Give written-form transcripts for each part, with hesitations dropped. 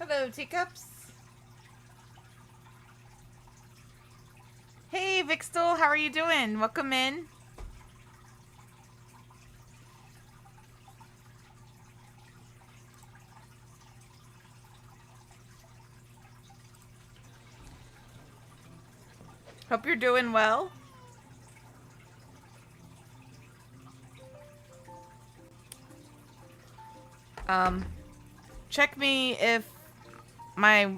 Hello, teacups. Hey, Vixtel, how are you doing? Welcome in. Hope you're doing well. Check me if my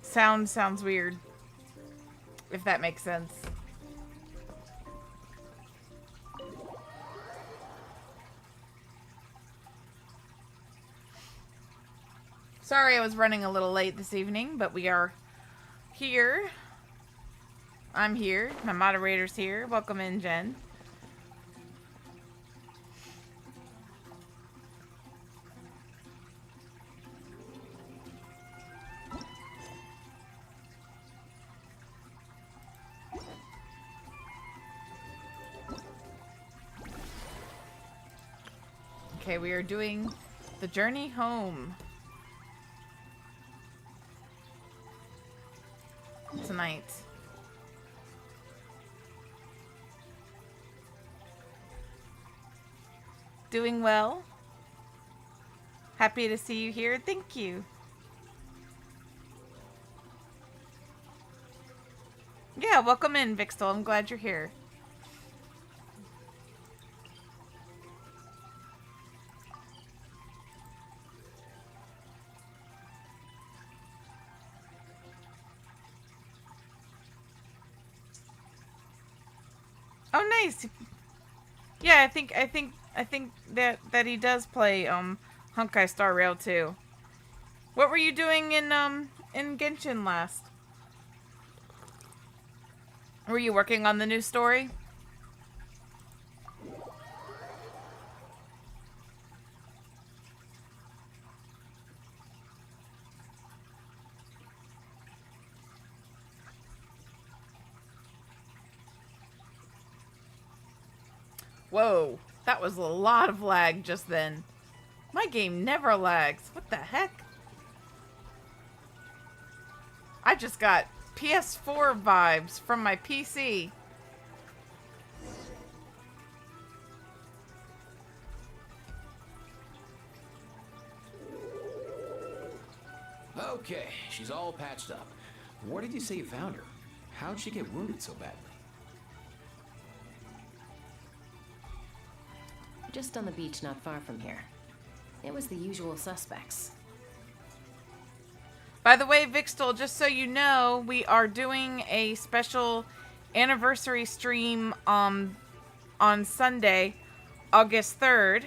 sound sounds weird. If that makes sense. Sorry I was running a little late this evening, but we are here. I'm here. My moderator's here. Welcome in, Jen. Okay, we are doing the journey home tonight. Doing well. Happy to see you here. Thank you. Yeah, welcome in, Vixtel. I'm glad you're here. Oh, nice. Yeah, I think that he does play Honkai Star Rail too. What were you doing in Genshin last? Were you working on the new story? Whoa, that was a lot of lag just then. My game never lags. What the heck? I just got PS4 vibes from my PC. Okay, she's all patched up. Where did you say you found her? How'd she get wounded so badly? Just on the beach not far from here. It was the usual suspects. By the way, Vixtel, just so you know, we are doing a special anniversary stream on Sunday, August 3rd.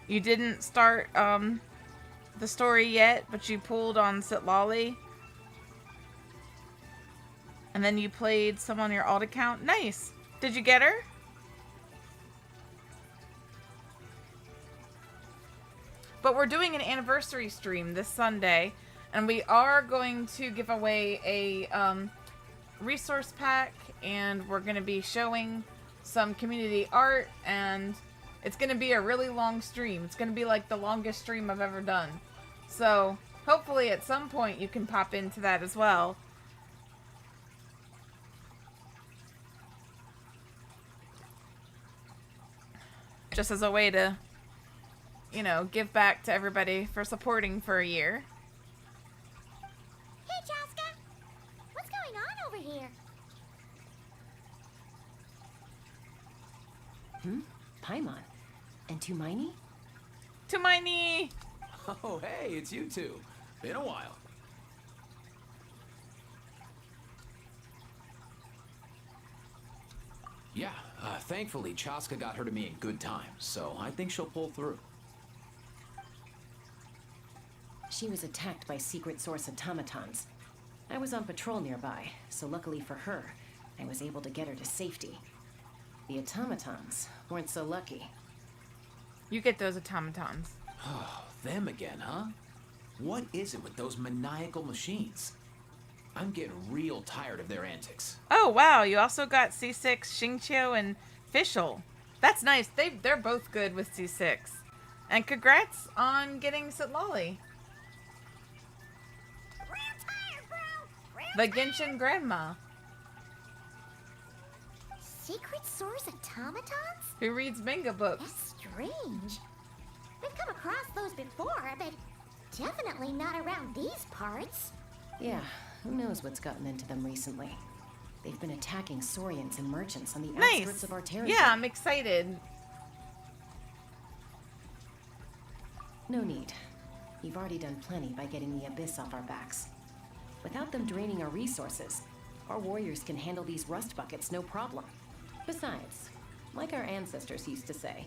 You didn't start the story yet, but you pulled on Sitlali. And then you played some on your alt account. Nice. Did you get her? But we're doing an anniversary stream this Sunday, and we are going to give away a resource pack, and we're going to be showing some community art, and it's going to be a really long stream. It's going to be like the longest stream I've ever done. So hopefully at some point you can pop into that as well. Just as a way to, you know, give back to everybody for supporting for a year. Hey, Chaska! What's going on over here? Paimon. And Tumaini? Tumaini! Oh, hey, it's you two. Been a while. Yeah, thankfully Chaska got her to me in good time, so I think she'll pull through. She was attacked by secret source automatons. I was on patrol nearby, so luckily for her, I was able to get her to safety. The automatons weren't so lucky. You get those automatons. Oh, them again, huh? What is it with those maniacal machines? I'm getting real tired of their antics. Oh, wow. You also got C6, Xingqiu, and Fischl. That's nice. They're both good with C6. And congrats on getting Sitlali. Real tired, bro. Real The tired. Genshin Grandma, Secret source automatons? who reads manga books. That's strange. We've come across those before, but definitely not around these parts. Yeah, who knows what's gotten into them recently. They've been attacking Saurians and merchants on the outskirts Nice. of our territory. Yeah, I'm excited. No need. You've already done plenty by getting the Abyss off our backs. Without them draining our resources, our warriors can handle these rust buckets no problem. Besides, like our ancestors used to say,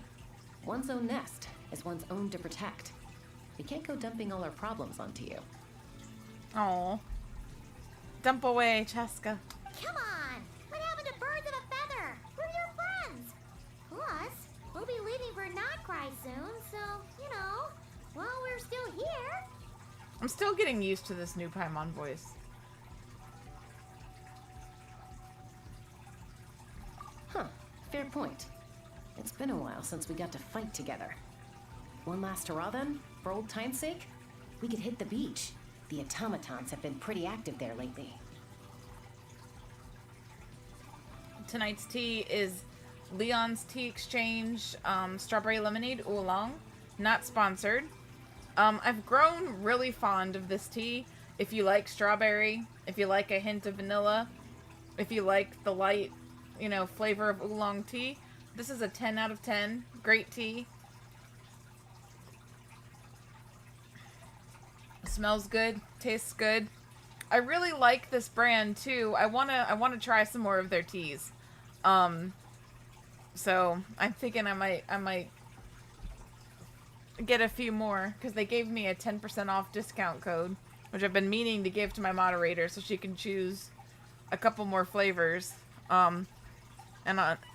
one's own nest is one's own to protect. We can't go dumping all our problems onto you. Oh, dump away, Cheska. Come on! What happened to birds of a feather? We're your friends! Plus, we'll be leaving for Nod Krai soon, so, you know, while we're still here. I'm still getting used to this new Paimon voice. Huh, fair point. It's been a while since we got to fight together. One last hurrah then, for old time's sake? We could hit the beach. The automatons have been pretty active there lately. Tonight's tea is Lyons Tea Exchange Strawberry Lemonade Oolong. Not sponsored. I've grown really fond of this tea. If you like strawberry, if you like a hint of vanilla, if you like the light, flavor of oolong tea, this is a 10 out of 10. Great tea. Smells good, tastes good. I really like this brand too. I wanna try some more of their teas. So I'm thinking I might get a few more because they gave me a 10% off discount code, which I've been meaning to give to my moderator so she can choose a couple more flavors.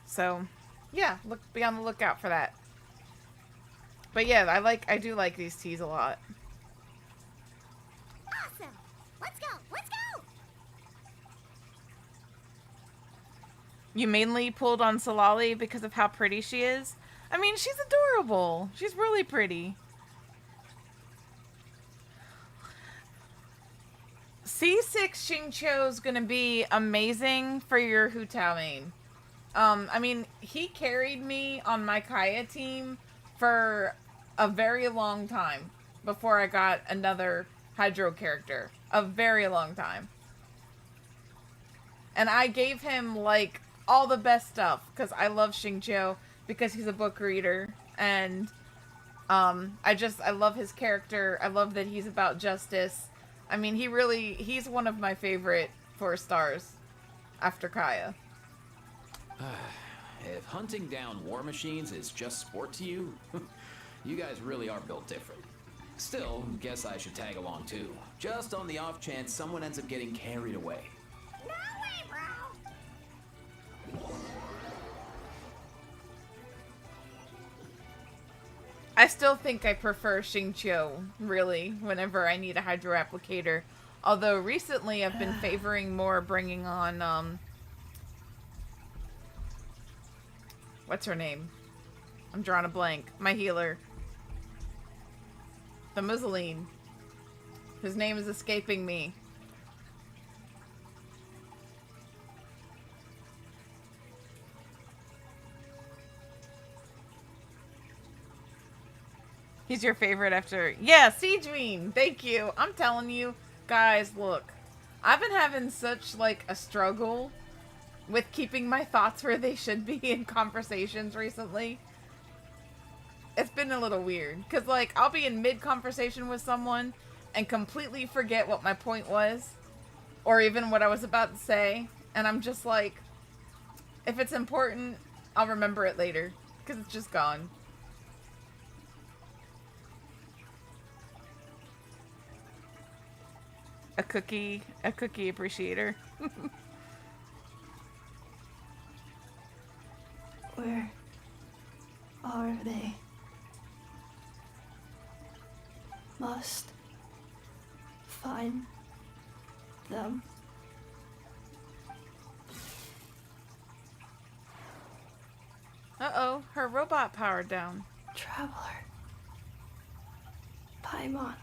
So yeah, be on the lookout for that. But yeah, I do like these teas a lot. Awesome! Let's go! Let's go! You mainly pulled on Sitlali because of how pretty she is? I mean, she's adorable. She's really pretty. C6 Xingqiu's gonna be amazing for your Hutao main. I mean, he carried me on my Kaya team for a very long time before I got another Hydro character. A very long time. And I gave him, like, all the best stuff because I love Xingqiu because he's a book reader. And I love his character. I love that he's about justice. I mean, he's one of my favorite 4 stars after Kaya. If hunting down war machines is just sport to you, you guys really are built different. Still, guess I should tag along too. Just on the off chance someone ends up getting carried away. No way, bro! I still think I prefer Xingqiu, really, whenever I need a Hydro applicator. Although recently I've been favoring more bringing on, what's her name? I'm drawing a blank. My healer. The Muzzline. His name is escaping me. He's your favorite after... Yeah, Siegeween! Thank you! I'm telling you, guys, look. I've been having such, like, a struggle with keeping my thoughts where they should be in conversations recently. It's been a little weird. Because, like, I'll be in mid-conversation with someone and completely forget what my point was. Or even what I was about to say. And I'm just like, if it's important, I'll remember it later. Because it's just gone. A cookie appreciator. Where are they? Must find them. Uh-oh, her robot powered down. Traveler, Paimon.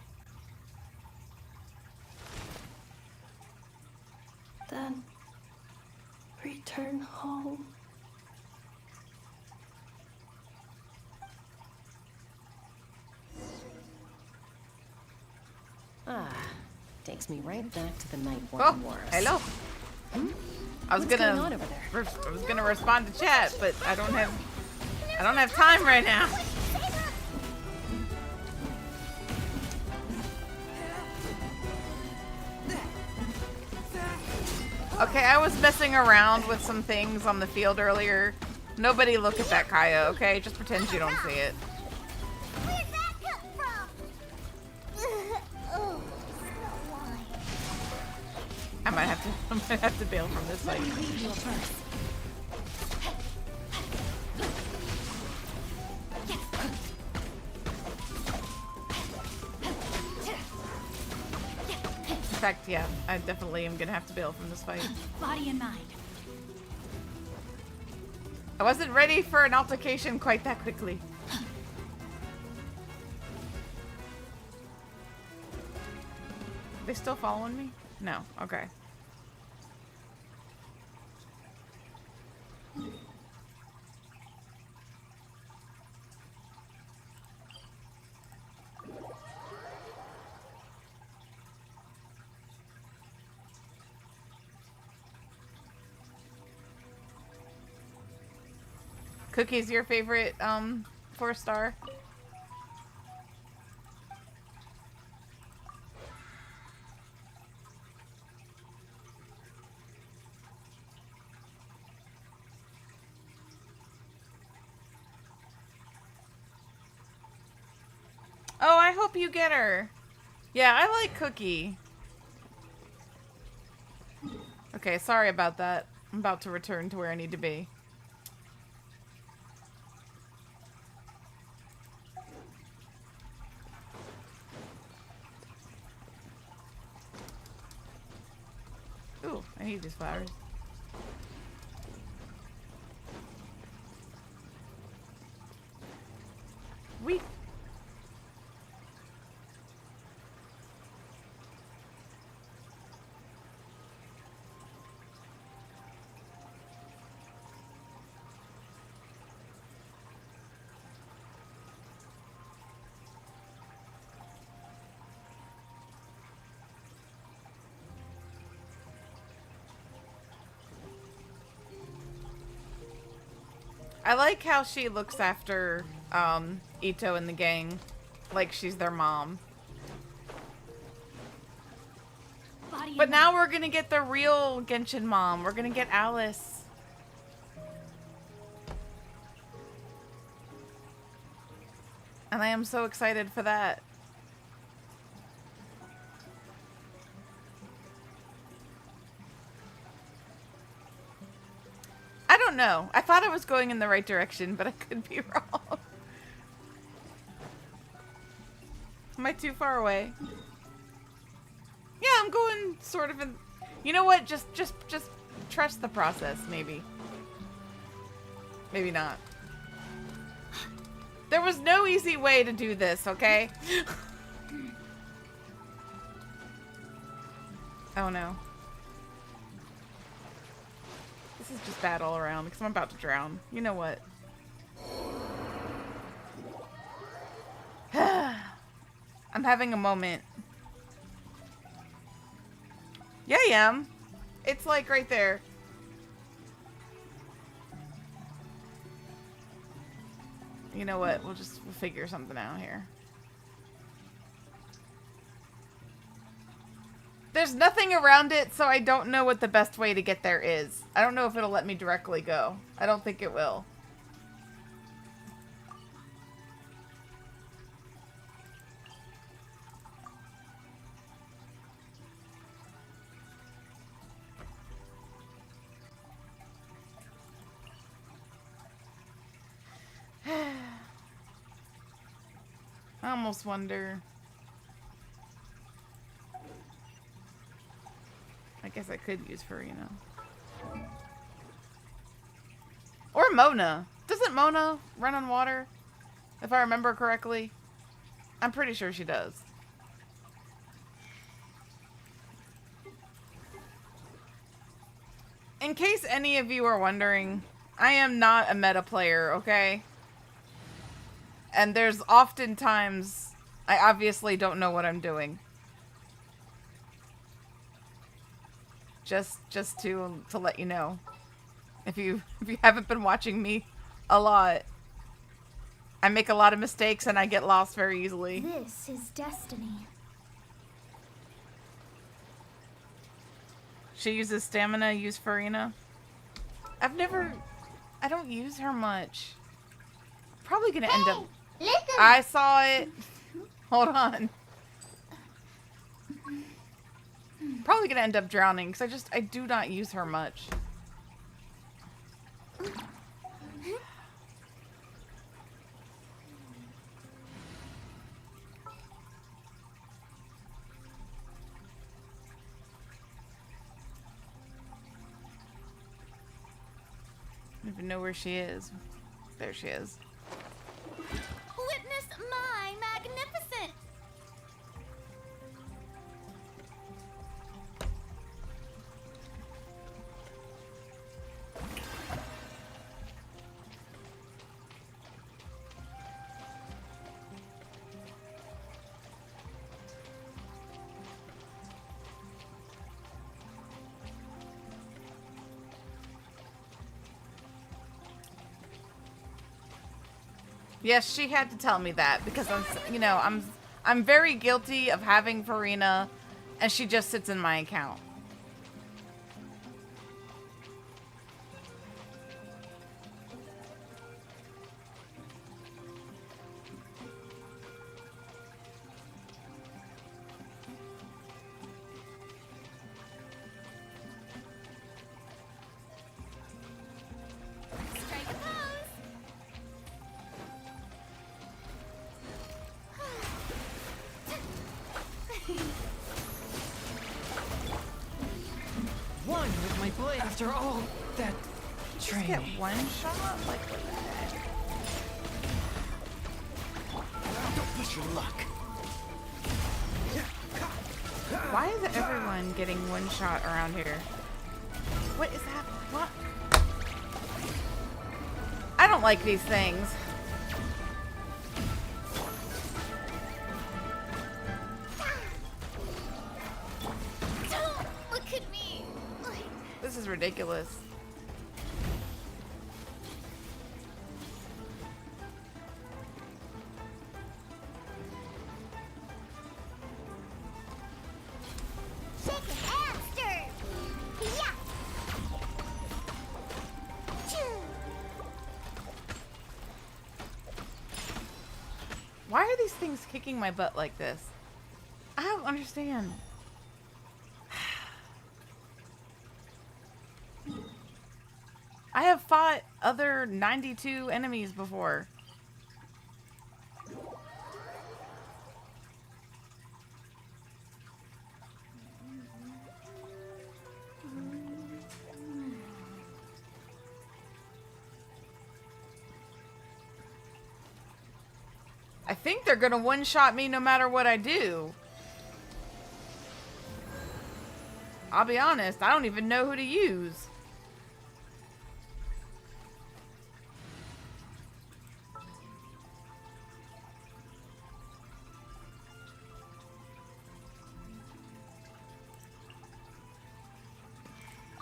Then return home. Ah, takes me right back to the Night Oh, Wars. hello. I was What's going on gonna, over there? I was gonna respond to chat, but I don't have time right now. Okay, I was messing around with some things on the field earlier. Nobody look at that Kaya, okay? Just pretend you don't see it. Where'd that come from? Oh, Snow White. I might have to bail from this fight. In fact, yeah, I definitely am gonna have to bail from this fight. Body and mind. I wasn't ready for an altercation quite that quickly. They still following me? No. Okay. Cookie's your favorite 4-star? Oh, I hope you get her. Yeah, I like Cookie. Okay, sorry about that. I'm about to return to where I need to be. Ooh, I need these flowers. We. I like how she looks after Ito and the gang like she's their mom. But now we're gonna get the real Genshin mom. We're gonna get Alice. And I am so excited for that. I don't know. I thought I was going in the right direction, but I could be wrong. Am I too far away? Yeah, I'm going sort of in... You know what? Just trust the process, maybe. Maybe not. There was no easy way to do this, okay? Oh no. This is just bad all around because I'm about to drown. You know what? I'm having a moment. Yeah, I am. It's like right there. You know what? We'll figure something out here. There's nothing around it, so I don't know what the best way to get there is. I don't know if it'll let me directly go. I don't think it will. I almost wonder... I guess I could use Farina. Or Mona. Doesn't Mona run on water? If I remember correctly. I'm pretty sure she does. In case any of you are wondering, I am not a meta player, okay? And there's often times I obviously don't know what I'm doing. Just to let you know. If you haven't been watching me a lot, I make a lot of mistakes and I get lost very easily. This is destiny. She uses stamina, use Farina. I don't use her much. Probably gonna end up. Listen. I saw it. Hold on. Probably gonna end up drowning because I do not use her much. I don't even know where she is. There she is. Witness my magnificent. Yes, she had to tell me that because I'm very guilty of having Farina, and she just sits in my account. Strike a pose. One with my blade after all that Just get training. one shot? Like, what the heck? Don't push your luck. Why is everyone getting one shot around here? What is that? What? I don't like these things. Don't look at me. This is ridiculous. Shake it and stir. Yeah. Choo. Why are these things kicking my butt like this? I don't understand. I have fought other 92 enemies before. I think they're gonna one-shot me no matter what I do. I'll be honest, I don't even know who to use.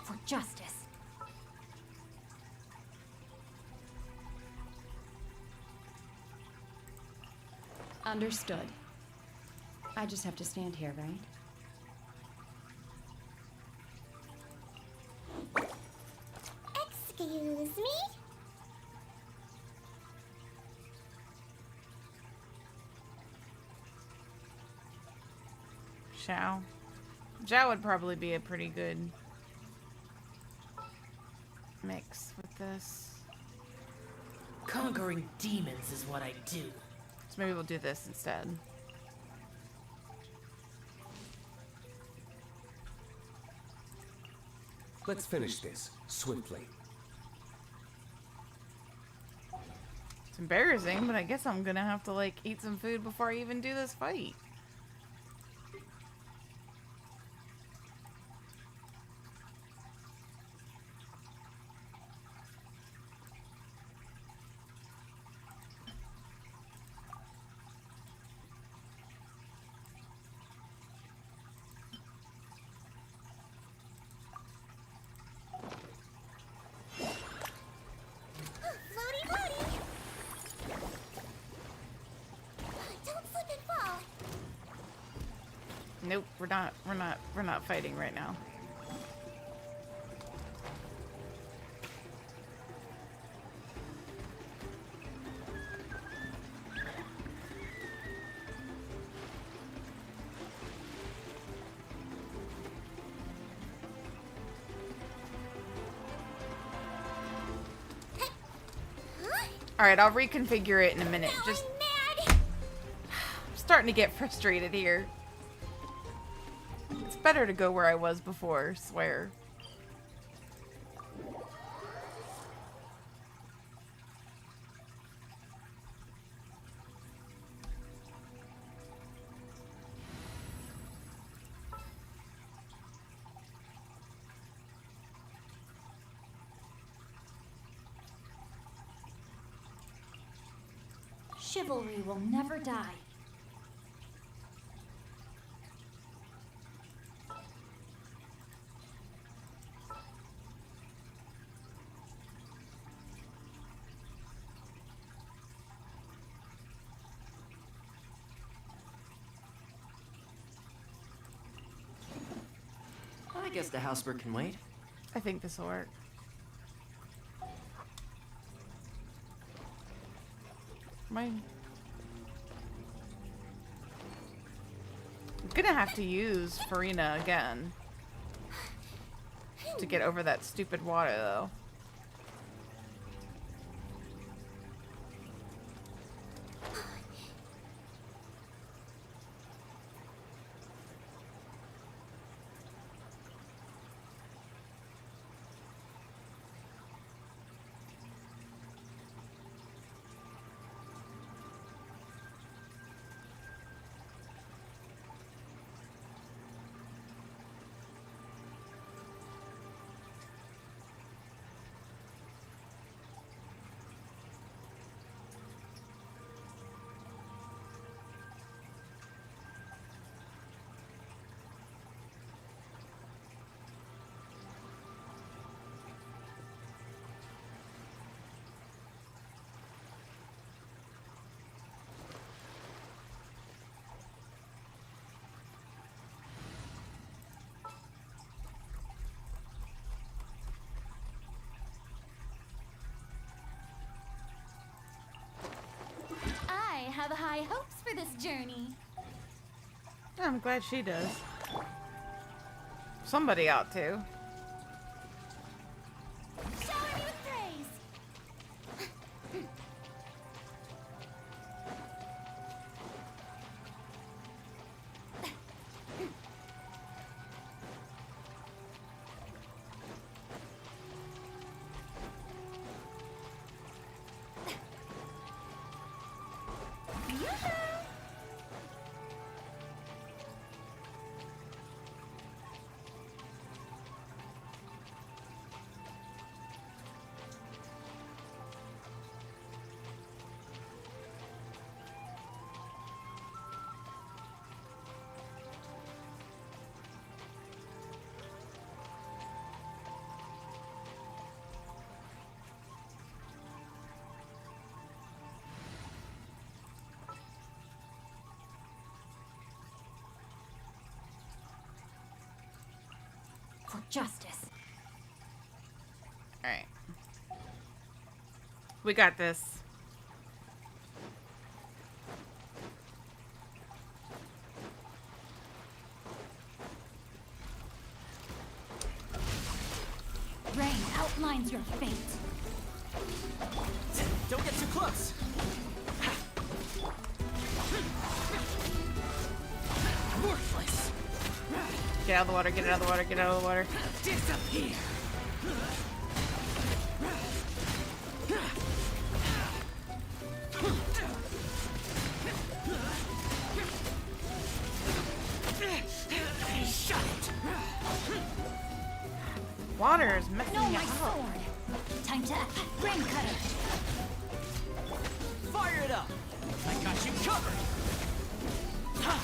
For justice. Understood. I just have to stand here, right? Excuse me? Zhao. Zhao would probably be a pretty good mix with this. Conquering demons is what I do. So maybe we'll do this instead. Let's finish this swiftly. It's embarrassing, but I guess I'm gonna have to, like, eat some food before I even do this fight. Floaty, floaty! Don't slip and fall. Nope, we're not fighting right now. Alright, I'll reconfigure it in a minute. Just I'm mad. I'm starting to get frustrated here. It's better to go where I was before, swear. Chivalry will never die. I guess the housework can wait. I think this will work. I'm gonna have to use Farina again to get over that stupid water, though. I have high hopes for this journey. I'm glad she does. Somebody ought to. Shower me with praise. For justice. Alright. We got this. Rain outlines your fate. Don't get too close. Worthless. Get out of the water, get out of the water, get out of the water. Disappear. water is messing No, me my up. sword. Time to rain cutter. Fire it up! I got you covered! Ha!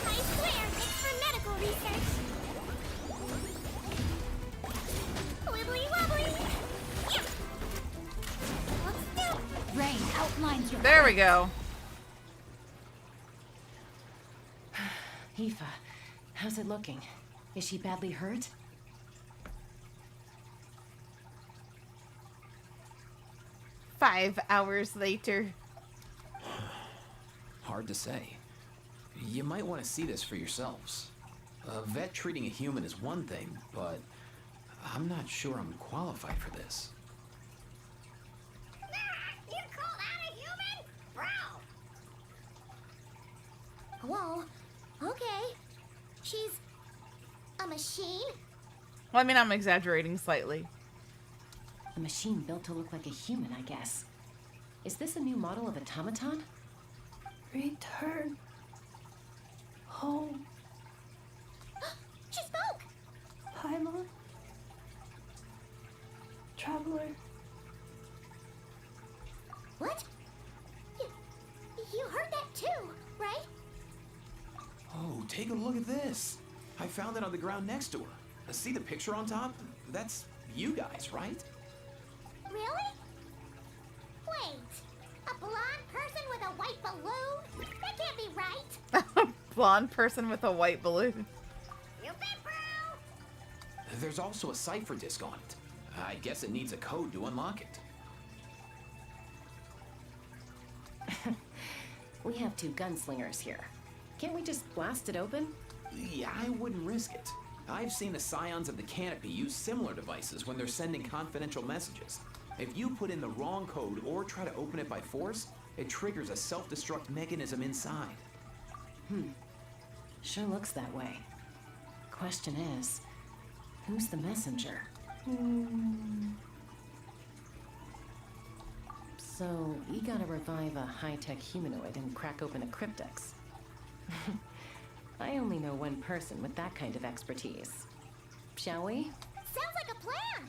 I swear, it's for medical research. Wibbly wobbly. Yeah. Let's do it. Rain outlines your. There we go. Aoife, how's it looking? Is she badly hurt? Five hours later. Hard to say. You might want to see this for yourselves. A vet treating a human is one thing, but I'm not sure I'm qualified for this. You call that a human? Bro! Whoa. Okay. She's a machine? Well, I mean, I'm exaggerating slightly. A machine built to look like a human, I guess. Is this a new model of automaton? Return home, She spoke! Paimon. Traveler. What? You heard that too, right? Oh, take a look at this. I found it on the ground next to her. See the picture on top? That's you guys, right? Really? Wait. A blonde person with a white balloon? That can't be right. Blonde person with a white balloon. You bet, bro! There's also a cipher disk on it. I guess it needs a code to unlock it. We have two gunslingers here. Can't we just blast it open? Yeah, I wouldn't risk it. I've seen the Scions of the Canopy use similar devices when they're sending confidential messages. If you put in the wrong code or try to open it by force, it triggers a self-destruct mechanism inside. Sure looks that way. Question is, who's the messenger? So, we gotta revive a high-tech humanoid and crack open a cryptex. I only know one person with that kind of expertise. Shall we? Sounds like a plan!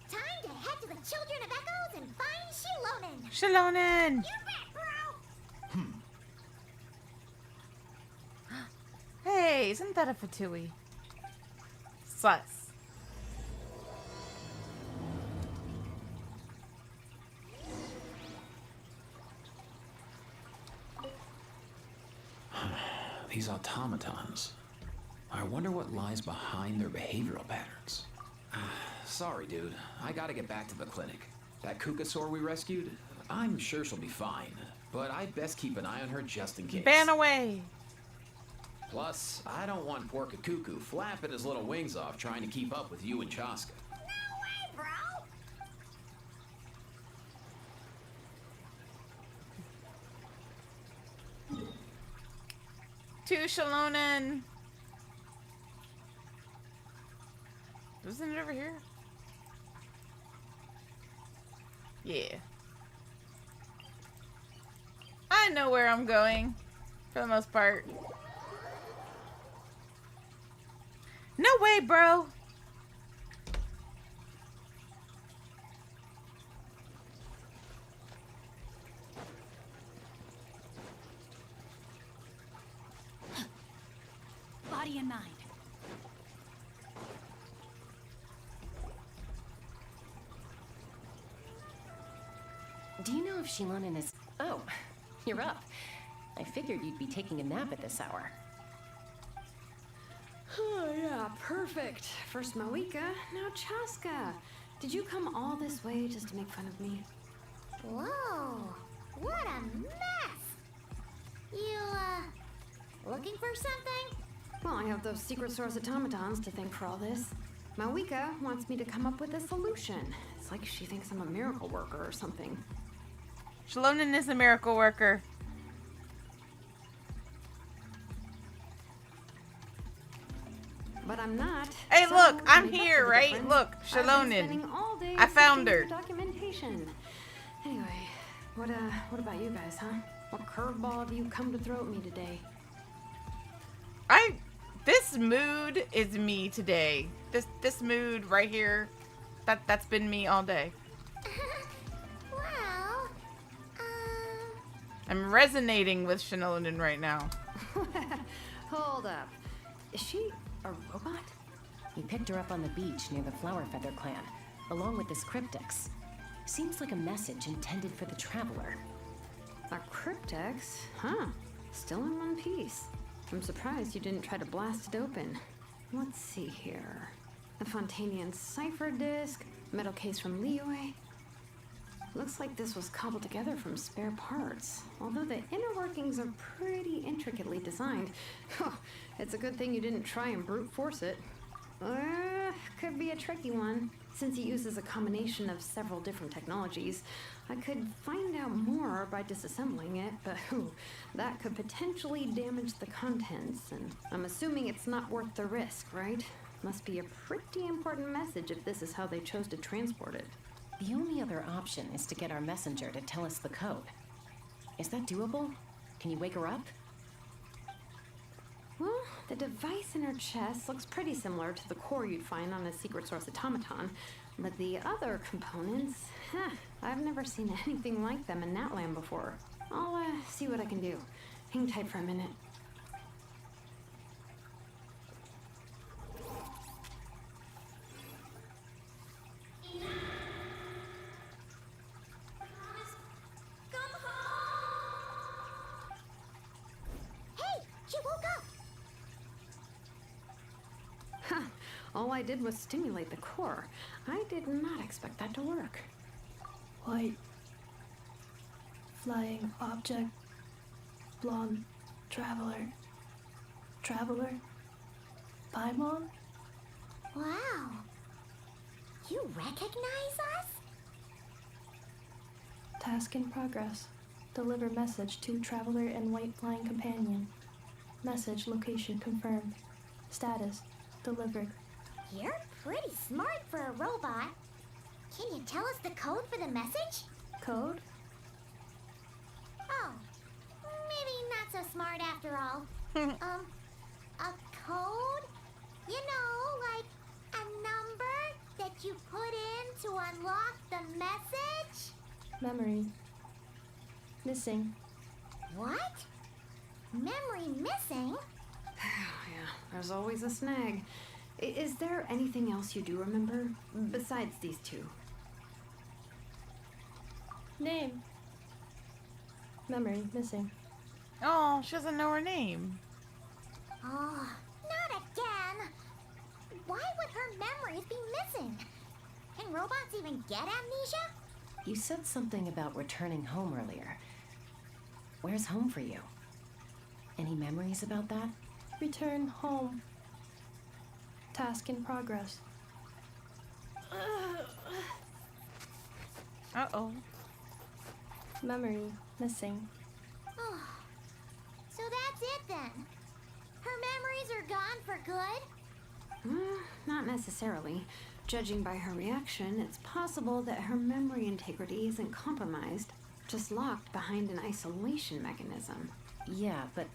Time to head to the Children of Echoes and find Shilonen! Shilonen! You bet, bro! Hey, isn't that a Fatui? Sus. These automatons. I wonder what lies behind their behavioral patterns. Sorry, dude. I gotta get back to the clinic. That Kukasaur we rescued, I'm sure she'll be fine. But I'd best keep an eye on her just in case. Ban away! Plus, I don't want Porka Cuckoo flapping his little wings off trying to keep up with you and Chaska. No way, bro! To Shilonen! Isn't it over here? Yeah. I know where I'm going, for the most part. No way, bro! Body and mind. Do you know if Shilonen is... Oh, you're up. I figured you'd be taking a nap at this hour. Oh, yeah, perfect. First Mawika, now Chaska. Did you come all this way just to make fun of me? Whoa! What a mess! You, looking for something? Well, I have those secret source automatons to thank for all this. Mawika wants me to come up with a solution. It's like she thinks I'm a miracle worker or something. Shilonen is a miracle worker. But I'm not. Hey, so look, to I'm make up here, for the right? difference, Look, I've been Shilonen. spending all day I found sifting her. through documentation. Anyway, what about you guys, huh? What curveball have you come to throw at me today? This This mood is me today. This mood right here, that's been me all day. Well, I'm resonating with Shenlong right now. Hold up. Is she a robot? He picked her up on the beach near the Flower Feather clan, along with this cryptex. Seems like a message intended for the traveler. A cryptex? Huh. Still in one piece. I'm surprised you didn't try to blast it open. Let's see here. A Fontanian cipher disc, metal case from Liyue. Looks like this was cobbled together from spare parts. Although the inner workings are pretty intricately designed. It's a good thing you didn't try and brute force it. Could be a tricky one. Since it uses a combination of several different technologies, I could find out more by disassembling it, but that could potentially damage the contents, and I'm assuming it's not worth the risk, right? Must be a pretty important message if this is how they chose to transport it. The only other option is to get our messenger to tell us the code. Is that doable? Can you wake her up? Well, the device in her chest looks pretty similar to the core you'd find on a secret source automaton, but the other components, I've never seen anything like them in Natlan before. I'll see what I can do. Hang tight for a minute. All I did was stimulate the core. I did not expect that to work. White. Flying object. Blonde. Traveler. Traveler. Paimon? wow. You recognize us? Task in progress. Deliver message to Traveler and White Flying Companion. Message location confirmed. Status delivered. You're pretty smart for a robot. Can you tell us the code for the message? Code? Oh, maybe not so smart after all. A code? You know, like a number that you put in to unlock the message? Memory. Missing. What? Memory missing? Yeah, there's always a snag. Is there anything else you do remember besides these two? Name. Memory missing. Oh, she doesn't know her name. Oh, not again. Why would her memories be missing? Can robots even get amnesia? You said something about returning home earlier. Where's home for you? Any memories about that? Return home. Task in progress. Uh-oh. Memory missing. Oh, so that's it then. Her memories are gone for good? Not necessarily. Judging by her reaction, it's possible that her memory integrity isn't compromised, just locked behind an isolation mechanism. Yeah, but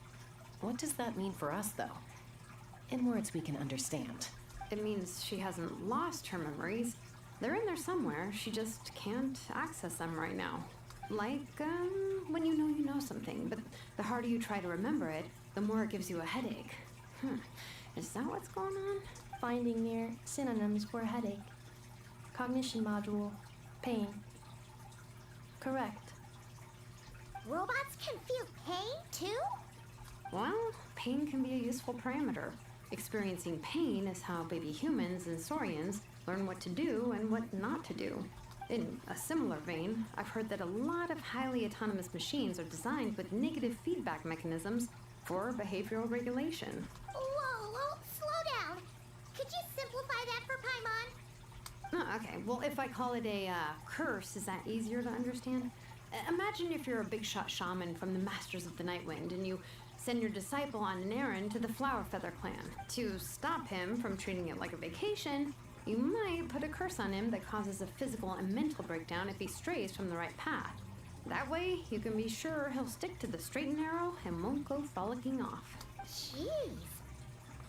what does that mean for us, though? In words we can understand. It means she hasn't lost her memories. They're in there somewhere, she just can't access them right now. Like, when you know something, but the harder you try to remember it, the more it gives you a headache. Is that what's going on? Finding near synonyms for headache. Cognition module. Pain. Correct. Robots can feel pain too? Well, pain can be a useful parameter. Experiencing pain is how baby humans and saurians learn what to do and what not to do. In a similar vein, I've heard that a lot of highly autonomous machines are designed with negative feedback mechanisms for behavioral regulation. Whoa, slow down. Could you simplify that for Paimon? Oh, okay, well, if I call it a curse, is that easier to understand? Imagine if you're a big shot shaman from the Masters of the Nightwind and you send your disciple on an errand to the Flower Feather clan. To stop him from treating it like a vacation, you might put a curse on him that causes a physical and mental breakdown if he strays from the right path. That way, you can be sure he'll stick to the straight and narrow and won't go frolicking off. Jeez.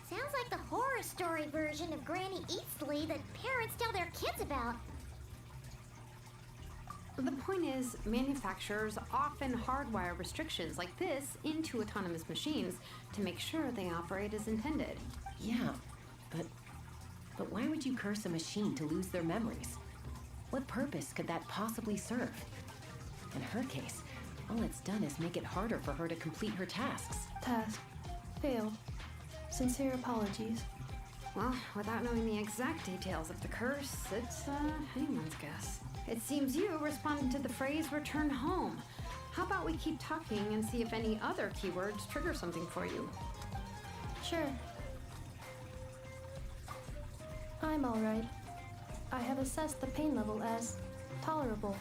Sounds like the horror story version of Granny Eastly that parents tell their kids about. The point is, manufacturers often hardwire restrictions like this into autonomous machines to make sure they operate as intended. Yeah, but why would you curse a machine to lose their memories? What purpose could that possibly serve? In her case, all it's done is make it harder for her to complete her tasks. Task. Failed. Sincere apologies. Well, without knowing the exact details of the curse, it's anyone's guess. It seems you responded to the phrase return home. How about we keep talking and see if any other keywords trigger something for you? Sure. I'm alright. I have assessed the pain level as tolerable.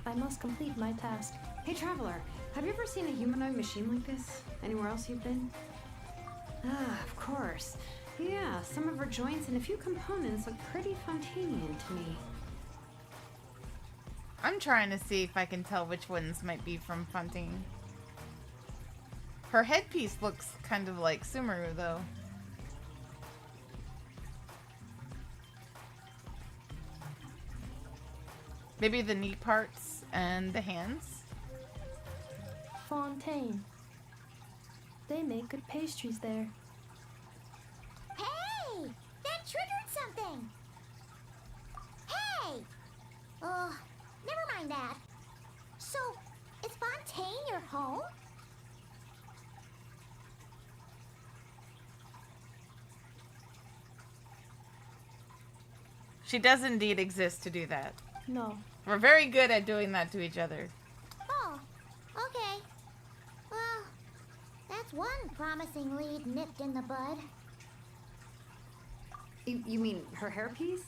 I must complete my task. Hey, Traveler, have you ever seen a humanoid machine like this? Anywhere else you've been? Ah, of course. Yeah, some of her joints and a few components look pretty Fontanian to me. I'm trying to see if I can tell which ones might be from Fontaine. Her headpiece looks kind of like Sumeru, though. Maybe the knee parts and the hands? Fontaine. They make good pastries there. Hey! That triggered something! Hey! Never mind that. So, is Fontaine your home? She does indeed exist to do that. No. We're very good at doing that to each other. Oh, okay. Well, that's one promising lead nipped in the bud. You mean her hairpiece?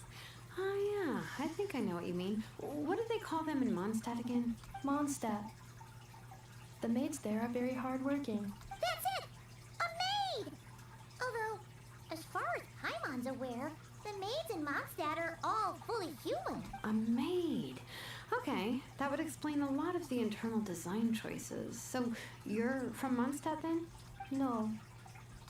Oh yeah, I think I know what you mean. What do they call them in Mondstadt again? Mondstadt. The maids there are very hardworking. That's it! A maid! Although, as far as Paimon's aware, the maids in Mondstadt are all fully human. A maid. Okay, that would explain a lot of the internal design choices. So, you're from Mondstadt then? No.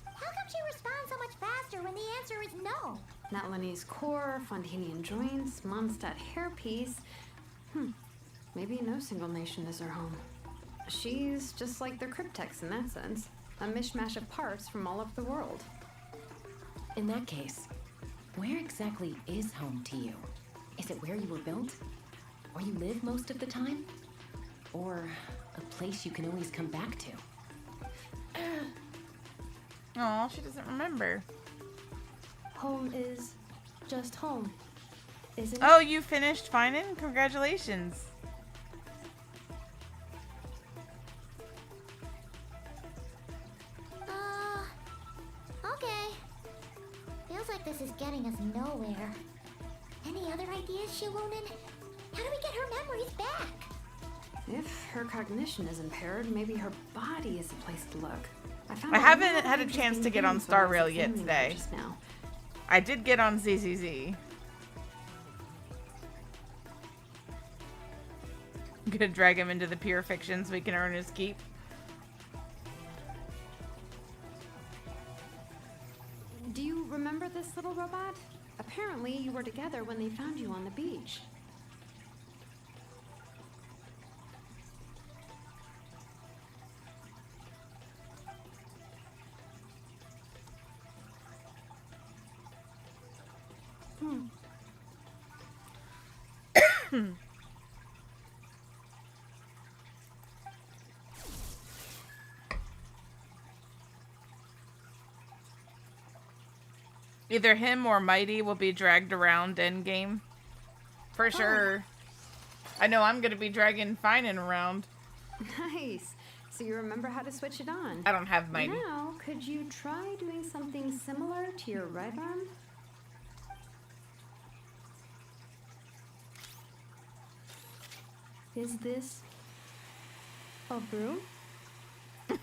How come she responds so much faster when the answer is no? Natlanese core, Fontanian joints, Mondstadt hairpiece. Maybe no single nation is her home. She's just like the Cryptex in that sense. A mishmash of parts from all over the world. In that case, where exactly is home to you? Is it where you were built? Where you live most of the time? Or a place you can always come back to? Aw, she doesn't remember. Home is just home, isn't it? Oh, you finished Finan? Congratulations. Okay. Feels like this is getting us nowhere. Any other ideas, Shilunin? How do we get her memories back? If her cognition is impaired, maybe her body is a place to look. I haven't had a chance to get on Star Rail yet today. Just now. I did get on ZZZ. I'm gonna drag him into the pure fiction so we can earn his keep. Do you remember this little robot? Apparently, you were together when they found you on the beach. Either him or Mighty will be dragged around Endgame. For sure. I know I'm gonna be dragging Finan around. Nice. So you remember how to switch it on. I don't have Mighty. Now, could you try doing something similar to your right arm? Is this a broom? Wait!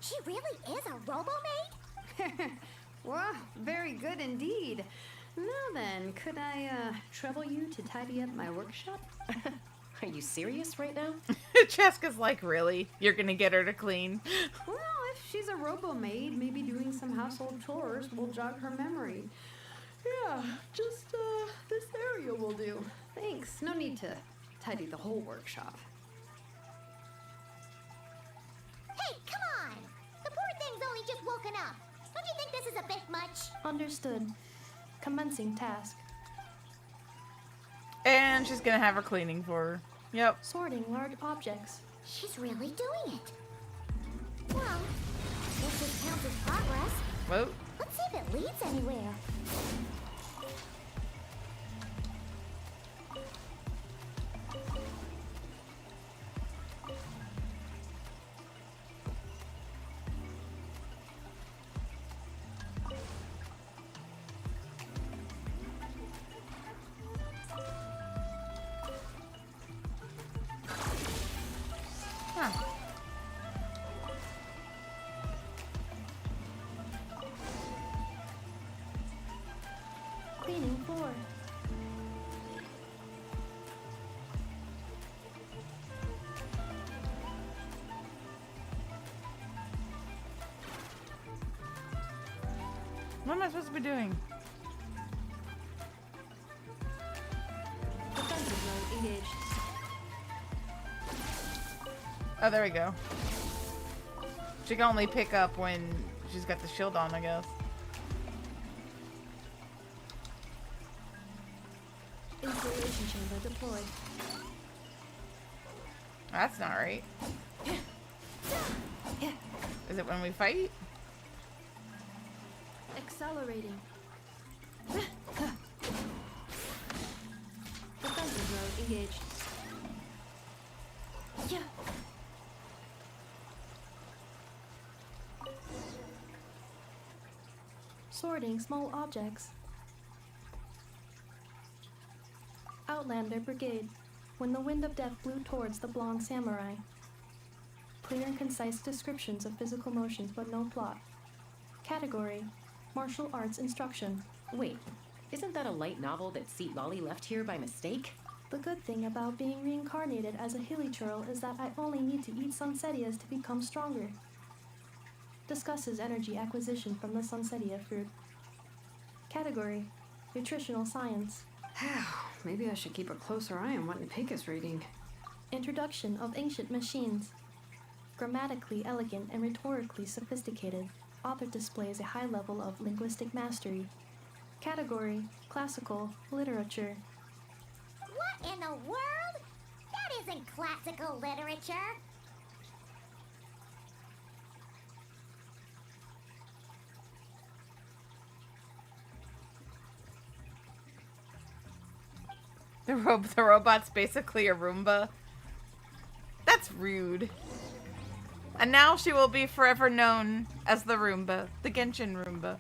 She really is a robo-maid? Wow, very good indeed. Now then, could I trouble you to tidy up my workshop? Are you serious right now? Cheska's like, really? You're gonna get her to clean? Well, if she's a robo-maid, maybe doing some household chores will jog her memory. Yeah, just, this area will do. Thanks. No need to tidy the whole workshop. Hey, come on! The poor thing's only just woken up. Don't you think this is a bit much? Understood. Commencing task. And she's gonna have her cleaning for her. Yep. Sorting large objects. She's really doing it. Well, guess this counts as progress. Whoa. Let's see if it leads anywhere. Huh. Cleaning floor. What am I supposed to be doing? Defensive mode engaged. Oh, there we go. She can only pick up when she's got the shield on, I guess. Installation chamber deployed. That's not right. Is it when we fight? Accelerating. Defensive mode engaged. Yeah. Sorting small objects. Outlander Brigade. When the wind of death blew towards the blonde samurai. Clear and concise descriptions of physical motions, but no plot. Category: martial arts instruction. Wait, isn't that a light novel that Seat Lolly left here by mistake? The good thing about being reincarnated as a hilly churl is that I only need to eat sunsetias to become stronger. Discusses energy acquisition from the sunsetia fruit. Category: nutritional science. Maybe I should keep a closer eye on what Pig is reading. Introduction of ancient machines. Grammatically elegant and rhetorically sophisticated, author displays a high level of linguistic mastery. Category: classical literature. What in the world? That isn't classical literature. The robot's basically a Roomba. That's rude. And now she will be forever known as the Roomba, the Genshin Roomba.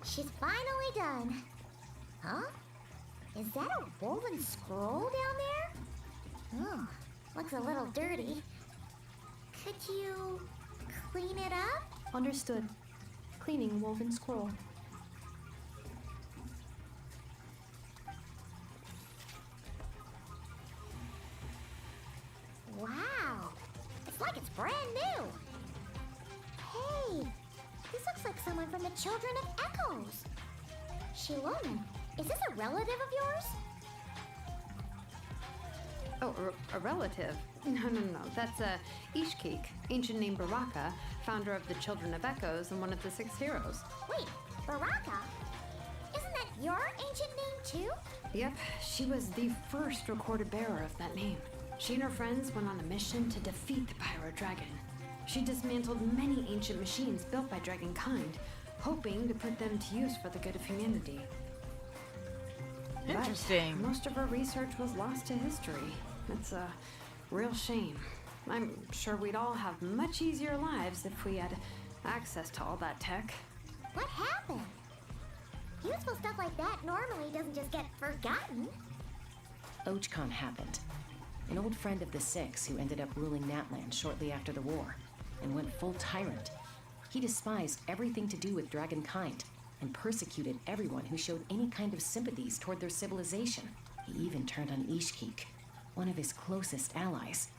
She's finally done. Huh? Is that a woven scroll down there? Oh, looks a little dirty. Could you clean it up? Understood. Cleaning woven scroll. Wow, it's like it's brand new. Hey, this looks like someone from the Children of Echoes. Shiloman, is this a relative of yours? Oh, a relative? No. That's Ishkik, ancient name Baraka, founder of the Children of Echoes and one of the 6 heroes. Wait, Baraka? Isn't that your ancient name too? Yep, she was the first recorded bearer of that name. She and her friends went on a mission to defeat the Pyro Dragon. She dismantled many ancient machines built by Dragonkind, hoping to put them to use for the good of humanity. Interesting. But most of her research was lost to history. It's a real shame. I'm sure we'd all have much easier lives if we had access to all that tech. What happened? Useful stuff like that normally doesn't just get forgotten. Ochcon happened. An old friend of the 6 who ended up ruling Natlan shortly after the war, and went full tyrant. He despised everything to do with Dragonkind, and persecuted everyone who showed any kind of sympathies toward their civilization. He even turned on Ishkik. one of his closest allies.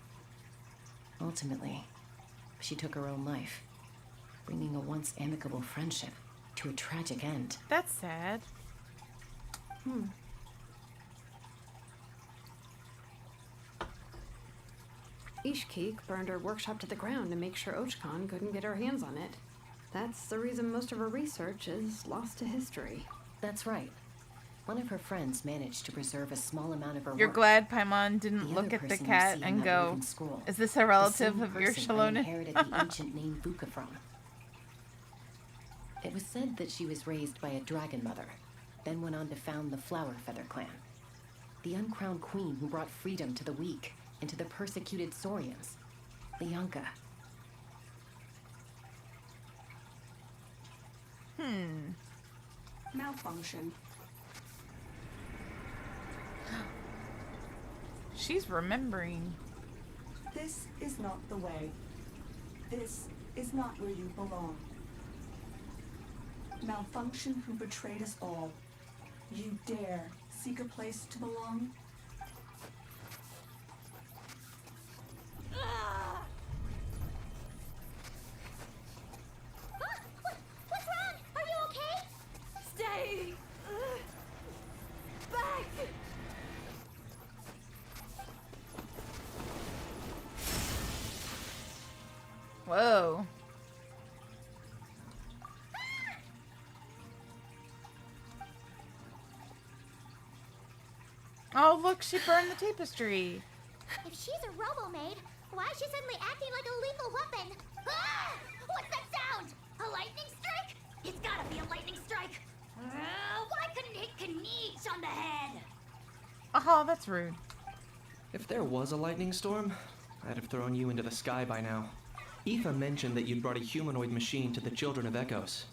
Ultimately, she took her own life, bringing a once amicable friendship to a tragic end. That's sad. Ishkik burned her workshop to the ground to make sure Ochkon couldn't get her hands on it. That's the reason most of her research is lost to history. That's right. One of her friends managed to preserve a small amount of her You're work. glad Paimon didn't The look other at the person you cat see in and that go, woven scroll, is this a the relative same of your person I Shalona? inherited the ancient name Vuka from. It was said that she was raised by a dragon mother, then went on to found the Flower Feather clan, the uncrowned queen who brought freedom to the weak and to the persecuted Saurians, the Yunka. Malfunction. She's remembering. This is not the way. This is not where you belong. Malfunction who betrayed us all. You dare seek a place to belong? What's wrong? Are you okay? Stay! Back! Whoa. Oh, look, she burned the tapestry. If she's a robo-maid, why is she suddenly acting like a lethal weapon? Ah! What's that sound? A lightning strike? It's gotta be a lightning strike. Why couldn't it hit Kniech on the head? Oh, that's rude. If there was a lightning storm, I'd have thrown you into the sky by now. Aoife mentioned that you'd brought a humanoid machine to the Children of Echoes.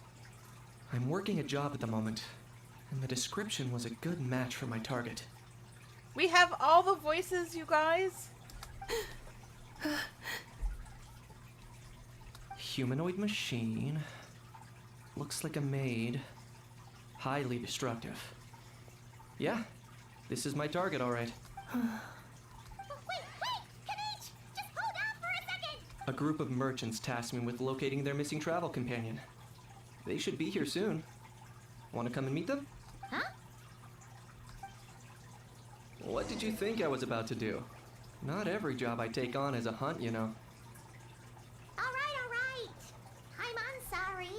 I'm working a job at the moment, and the description was a good match for my target. We have all the voices, you guys. Humanoid machine. Looks like a maid. Highly destructive. Yeah, this is my target, all right. Wait! Kniech! Just hold on for a second! A group of merchants tasked me with locating their missing travel companion. They should be here soon. Want to come and meet them? Huh? What did you think I was about to do? Not every job I take on is a hunt, you know. Alright. I'm sorry.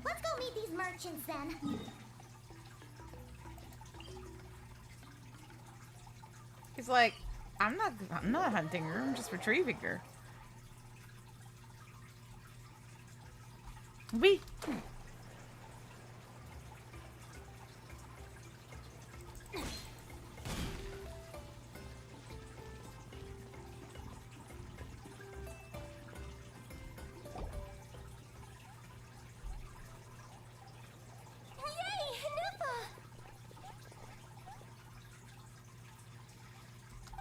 Let's go meet these merchants then. He's like, I'm not hunting her, I'm just retrieving her. We. Yay! Nufa!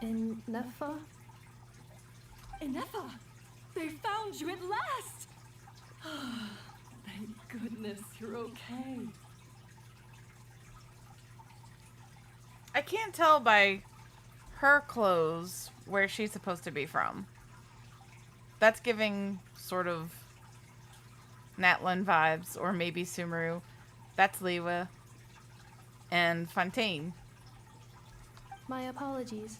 In Nefa? Inefa! They found you at last! Thank goodness you're okay. I can't tell by her clothes where she's supposed to be from. That's giving sort of Natlan vibes, or maybe Sumeru. That's Liwa. And Fontaine. My apologies.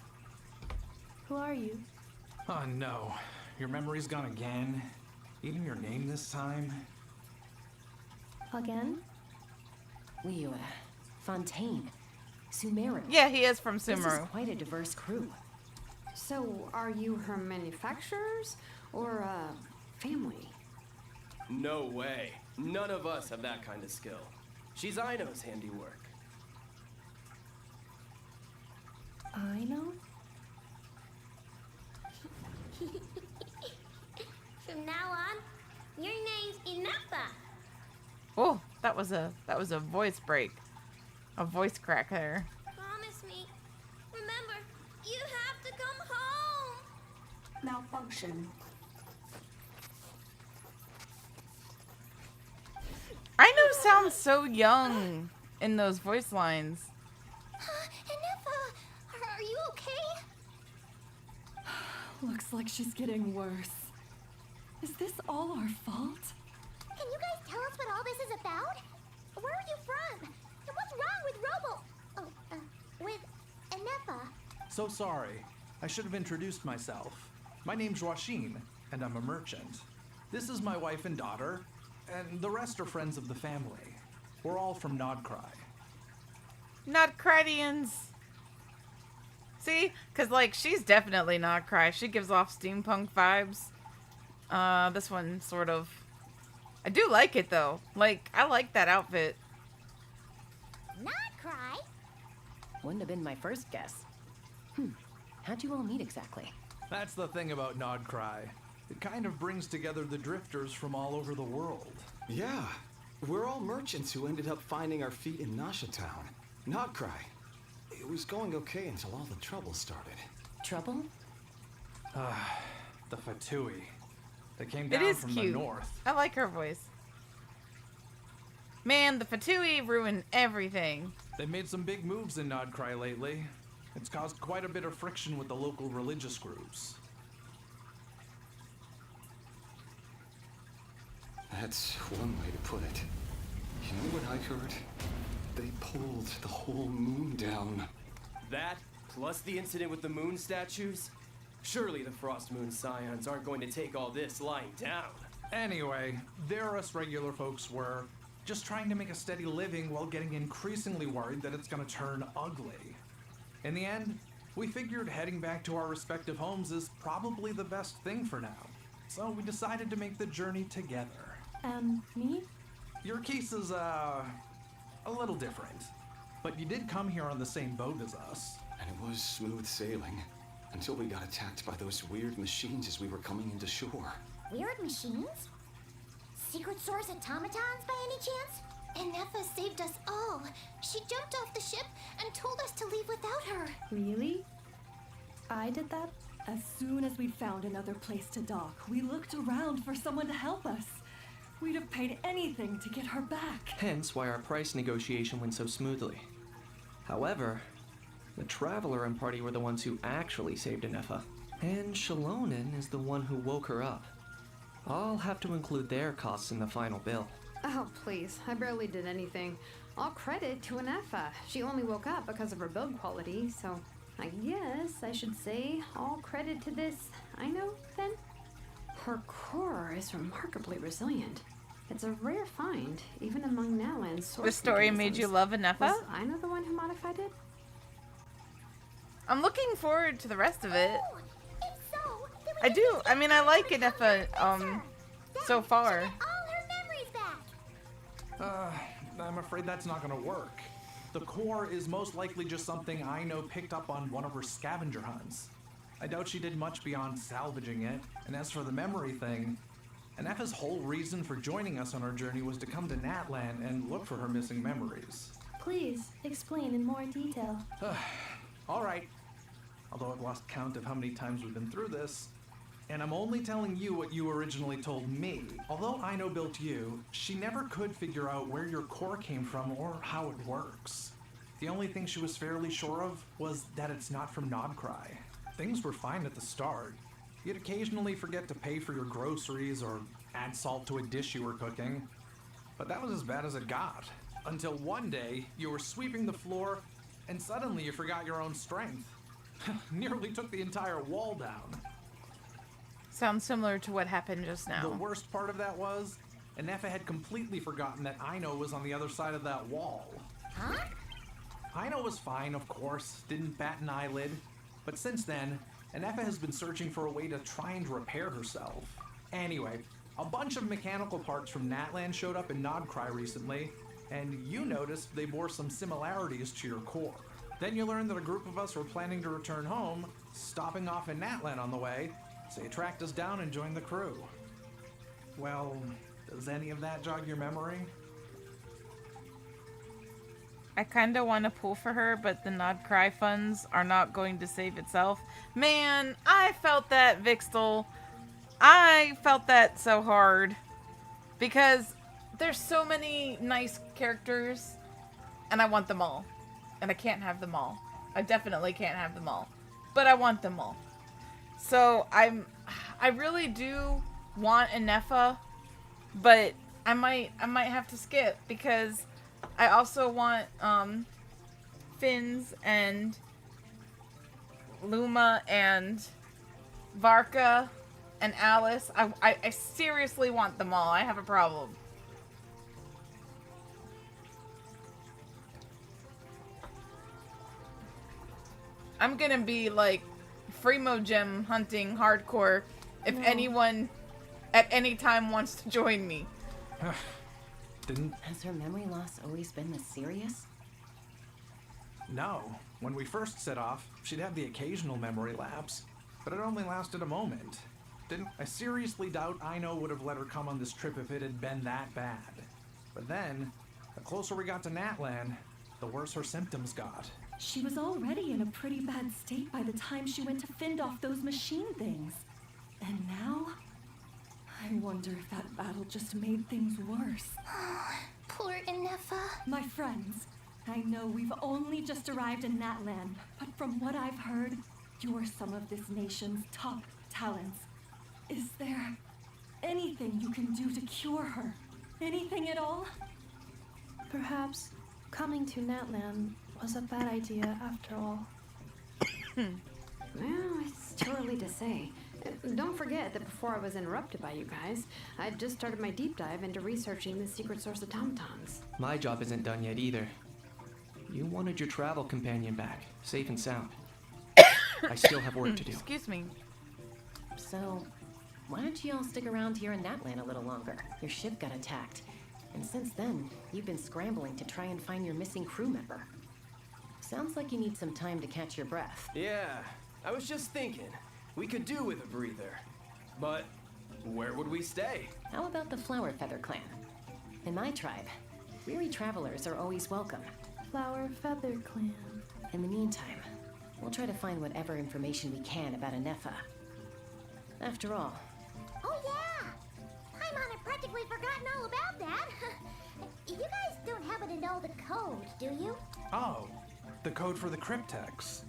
Who are you? Oh no. Your memory's gone again? Even your name this time? Again? Liua, Fontaine, Sumeru. Yeah, he is from This is Sumeru. quite a diverse crew. So, are you her manufacturers or family? No way. None of us have that kind of skill. She's Aino's handiwork. I know? From now on, your name's Inefa. Oh, that was a voice break. A voice crack there. Promise me. Remember, you have to come home. Malfunction. I know sounds so young in those voice lines. Inefa, are okay? Looks like she's getting worse. Is this all our fault? Can you guys tell us what all this is about? Where are you from? And what's wrong with with Anefa? So sorry. I should have introduced myself. My name's Joachim, and I'm a merchant. This is my wife and daughter, and the rest are friends of the family. We're all from Nod Krai. Nod Kraidians. See? Because, like, she's definitely Nod Krai. She gives off steampunk vibes. This one sort of... I do like it, though. Like, I like that outfit. Nod Krai? Wouldn't have been my first guess. How'd you all meet exactly? That's the thing about Nod Krai. It kind of brings together the drifters from all over the world. Yeah, we're all merchants who ended up finding our feet in Nasha Town. Nod Krai. It was going okay until all the trouble started. Trouble? The Fatui. They came It down is from cute. the north. I like her voice. Man, the Fatui ruined everything. They made some big moves in Nod Krai lately. It's caused quite a bit of friction with the local religious groups. That's one way to put it. You know what I heard? They pulled the whole moon down. That, plus the incident with the moon statues? Surely the Frost Moon Scions aren't going to take all this lying down. Anyway, there us regular folks were just trying to make a steady living while getting increasingly worried that it's gonna turn ugly. In the end, we figured heading back to our respective homes is probably the best thing for now. So we decided to make the journey together. Me? Your case is, a little different. But you did come here on the same boat as us. And it was smooth sailing. Until we got attacked by those weird machines as we were coming into shore. Weird machines? Secret source automatons by any chance? Anefa saved us all. She jumped off the ship and told us to leave without her. Really? I did that? As soon as we'd found another place to dock, we looked around for someone to help us. We'd have paid anything to get her back. Hence why our price negotiation went so smoothly. However, the Traveler and party were the ones who actually saved Anefa. And Shalonen is the one who woke her up. I'll have to include their costs in the final bill. Oh, please. I barely did anything. All credit to Anefa. She only woke up because of her build quality, so I guess I should say all credit to this Aino, then? Her core is remarkably resilient. It's a rare find, even among Nowlan's source The story made you love Anefa? Was Aino the one who modified it? I'm looking forward to the rest of it. Oh, if so, then we I can do. use I mean, I like become Anefa, her replacer. so Then far. she'll get all her memories back. I'm afraid that's not gonna work. The core is most likely just something Aino picked up on one of her scavenger hunts. I doubt she did much beyond salvaging it. And as for the memory thing, Anefa's whole reason for joining us on our journey was to come to Natland and look for her missing memories. Please, explain in more detail. All right. Although I've lost count of how many times we've been through this. And I'm only telling you what you originally told me. Although Aino built you, she never could figure out where your core came from or how it works. The only thing she was fairly sure of was that it's not from Nod Krai. Things were fine at the start. You'd occasionally forget to pay for your groceries or add salt to a dish you were cooking. But that was as bad as it got. Until one day, you were sweeping the floor and suddenly you forgot your own strength. Nearly took the entire wall down. Sounds similar to what happened just now. The worst part of that was, Anefa had completely forgotten that Aino was on the other side of that wall. Huh? Aino was fine, of course, didn't bat an eyelid. But since then, Anefa has been searching for a way to try and repair herself. Anyway, a bunch of mechanical parts from Natland showed up in Nod Krai recently, and you noticed they bore some similarities to your core. Then you learned that a group of us were planning to return home, stopping off in Natland on the way, so you tracked us down and joined the crew. Well, does any of that jog your memory? I kind of want to pull for her, but the Nod Krai funds are not going to save itself. Man, I felt that, Vixtel. I felt that so hard. Because there's so many nice characters, and I want them all. And I can't have them all. I definitely can't have them all. but I want them all. So I really do want a Nefa, but I might have to skip because I also want Finns and Luma and Varka and Alice. I seriously want them all. I have a problem. I'm gonna be like Fremo gem hunting hardcore if anyone at any time wants to join me. Has her memory loss always been this serious? No. When we first set off, she'd have the occasional memory lapse, but it only lasted a moment. I seriously doubt Aino would have let her come on this trip if it had been that bad. But then, the closer we got to Natlan, the worse her symptoms got. She was already in a pretty bad state by the time she went to fend off those machine things. And now? I wonder if that battle just made things worse. Poor Inefa. My friends, I know we've only just arrived in Natlan, but from what I've heard, you're some of this nation's top talents. Is there anything you can do to cure her? Anything at all? Perhaps coming to Natlan was a bad idea after all. Well, it's too early to say. Don't forget that before I was interrupted by you guys, I'd just started my deep dive into researching the secret source automatons. My job isn't done yet either. You wanted your travel companion back, safe and sound. I still have work to do. Excuse me. So, why don't you all stick around here in Natlan a little longer? Your ship got attacked. And since then, you've been scrambling to try and find your missing crew member. Sounds like you need some time to catch your breath. Yeah, I was just thinking. We could do with a breather. But where would we stay? How about the Flower Feather Clan? In my tribe, weary travelers are always welcome. Flower Feather Clan. In the meantime, we'll try to find whatever information we can about Anefa. After all... Oh yeah! Paimon had practically forgotten all about that. You guys don't happen to know the code, do you? Oh, the code for the cryptex.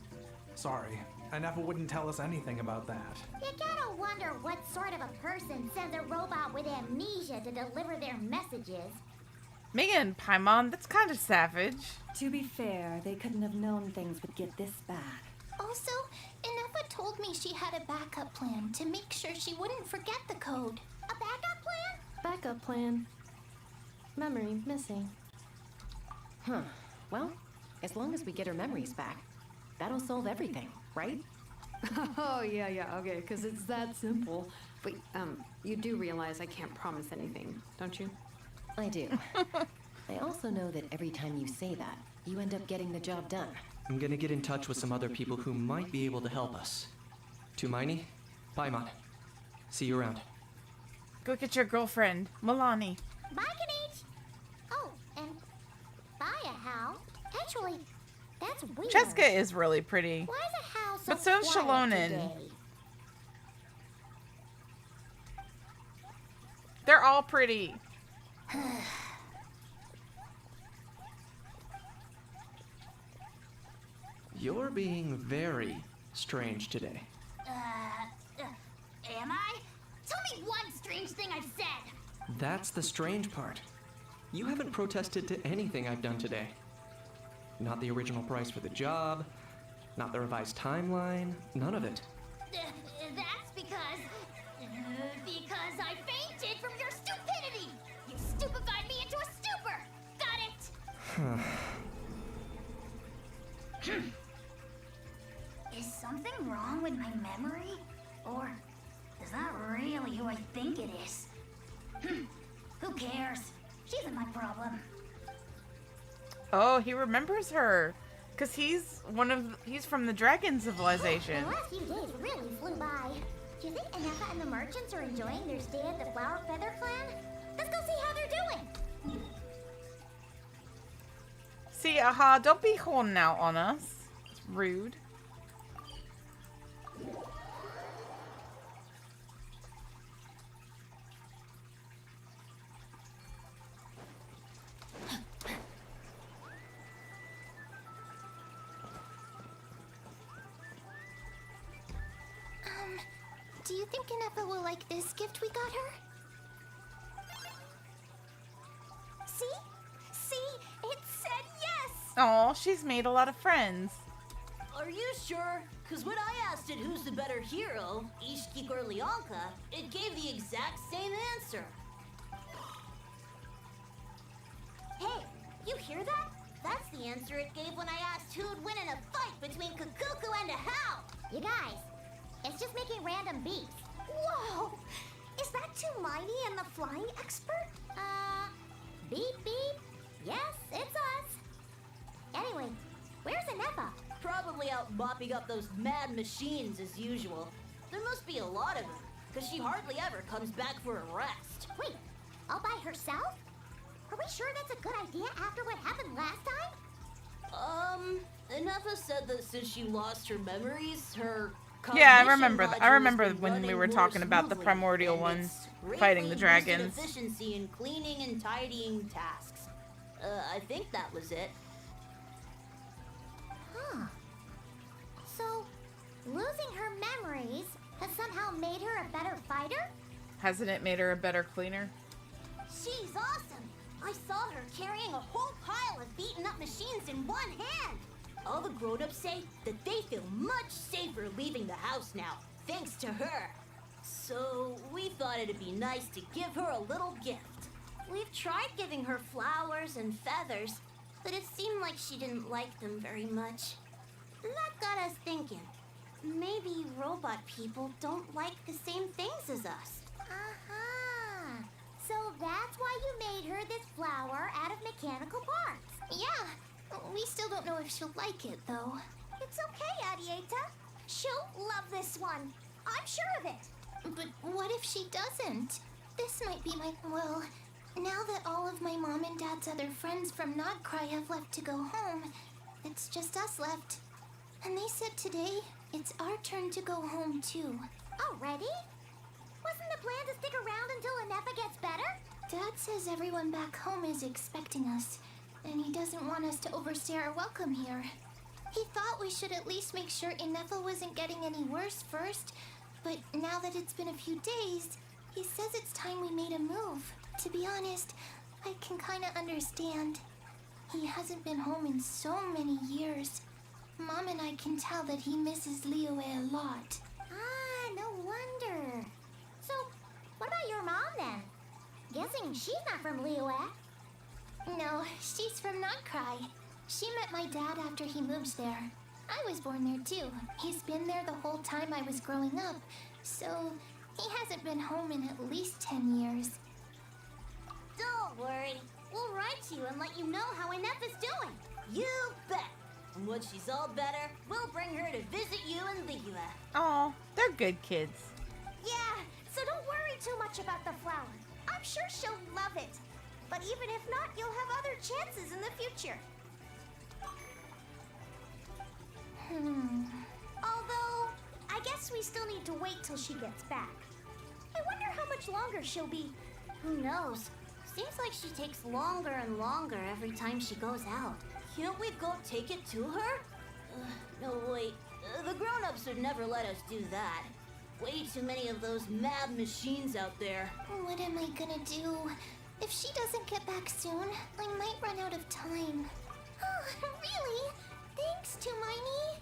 Sorry, Anefa wouldn't tell us anything about that. You gotta wonder what sort of a person sends a robot with amnesia to deliver their messages. Megan, Paimon, that's kind of savage. To be fair, they couldn't have known things would get this bad. Also, Inefa told me she had a backup plan to make sure she wouldn't forget the code. A backup plan? Backup plan. Memory missing. Huh. Well, as long as we get her memories back, that'll solve everything, right? Oh, yeah, okay, because it's that simple. But, you do realize I can't promise anything, don't you? I do. I also know that every time you say that, you end up getting the job done. I'm gonna get in touch with some other people who might be able to help us. Tumaini, Paimon. See you around. Go get your girlfriend, Milani. Bye, Kanich. Oh, and bye, a Hal. Actually, that's weird. Cheska is really pretty. Why is a Hal so But so is quiet Shalonen. today? They're all pretty. You're being very strange today. Am I? Tell me one strange thing I've said. That's the strange part. You haven't protested to anything I've done today. Not the original price for the job, not the revised timeline, none of it. That's because I fainted from your stupidity. You stupefied me into a stupor. Got it? Is something wrong with my memory? Or is that really who I think it is? Who cares? She isn't my problem. Oh, he remembers her. Because he's from the dragon civilization. The last few days really flew by. Do you think Anefa and the merchants are enjoying their stay at the Flower Feather Clan? Let's go see how they're doing. See, aha, don't be holding out on us. It's rude. Do you think Inepa will like this gift we got her? See? See? It said yes! Oh, she's made a lot of friends. Are you sure? Because when I asked it who's the better hero, Ishkik or Lyonka, it gave the exact same answer. Hey, you hear that? That's the answer it gave when I asked who'd win in a fight between Kukuku and a Hal. You guys, it's just making random beats. Whoa! Is that Tumaini and the flying expert? Beep beep. Yes, it's us. Anyway, where's Inepa? Probably out mopping up those mad machines as usual. There must be a lot of them, because she hardly ever comes back for a rest. Wait, all by herself? Are we sure that's a good idea after what happened last time? Inepa said that since she lost her memories, her Yeah, I cognition remember. module I remember has been when we running were more talking about the smoothly, primordial and one it's fighting the greatly boosted dragons. efficiency in cleaning and tidying tasks. I think that was it. Huh. So, losing her memories has somehow made her a better fighter? Hasn't it made her a better cleaner? She's awesome! I saw her carrying a whole pile of beaten up machines in one hand! All the grown-ups say that they feel much safer leaving the house now, thanks to her. So we thought it'd be nice to give her a little gift. We've tried giving her flowers and feathers, but it seemed like she didn't like them very much. That got us thinking. Maybe robot people don't like the same things as us. Uh-huh. So that's why you made her this flower out of mechanical parts. Yeah. We still don't know if she'll like it, though. It's okay, Arieta. She'll love this one. I'm sure of it. But what if she doesn't? This might be my... Well, now that all of my mom and dad's other friends from Nod Krai have left to go home, it's just us left. And they said today it's our turn to go home, too. Already? Wasn't the plan to stick around until Inepa gets better? Dad says everyone back home is expecting us, and he doesn't want us to overstay our welcome here. He thought we should at least make sure Inepa wasn't getting any worse first, but now that it's been a few days, he says it's time we made a move. To be honest, I can kinda understand. He hasn't been home in so many years. Mom and I can tell that he misses Liyue a lot. Ah, no wonder. So, what about your mom then? Guessing she's not from Liyue. No, she's from Nod Krai. She met my dad after he moved there. I was born there too. He's been there the whole time I was growing up, so he hasn't been home in at least 10 years. Don't worry. We'll write to you and let you know how Inepa's doing. You bet! And when she's all better, we'll bring her to visit you in Liyue. Oh, they're good kids. Yeah, so don't worry too much about the flower. I'm sure she'll love it. But even if not, you'll have other chances in the future. Although, I guess we still need to wait till she gets back. I wonder how much longer she'll be. Who knows? Seems like she takes longer and longer every time she goes out. Can't we go take it to her? No, wait. The grown-ups would never let us do that. Way too many of those mad machines out there. What am I gonna do? If she doesn't get back soon, I might run out of time. Oh, really? Thanks, Tumaini.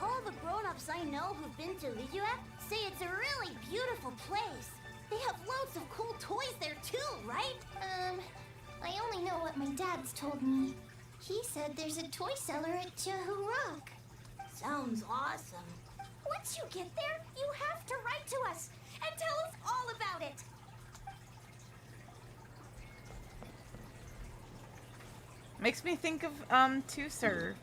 All the grown-ups I know who've been to Liyue say it's a really beautiful place. They have loads of cool toys there too, right? I only know what my dad's told me. He said there's a toy seller at Jehu Rock. Sounds awesome. Once you get there, you have to write to us and tell us all about it. Makes me think of Tusur.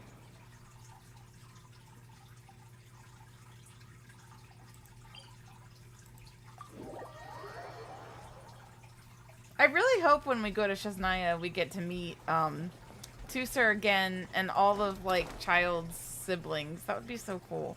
I really hope when we go to Shasnaya we get to meet Tusur again and all of like Child's siblings. That would be so cool.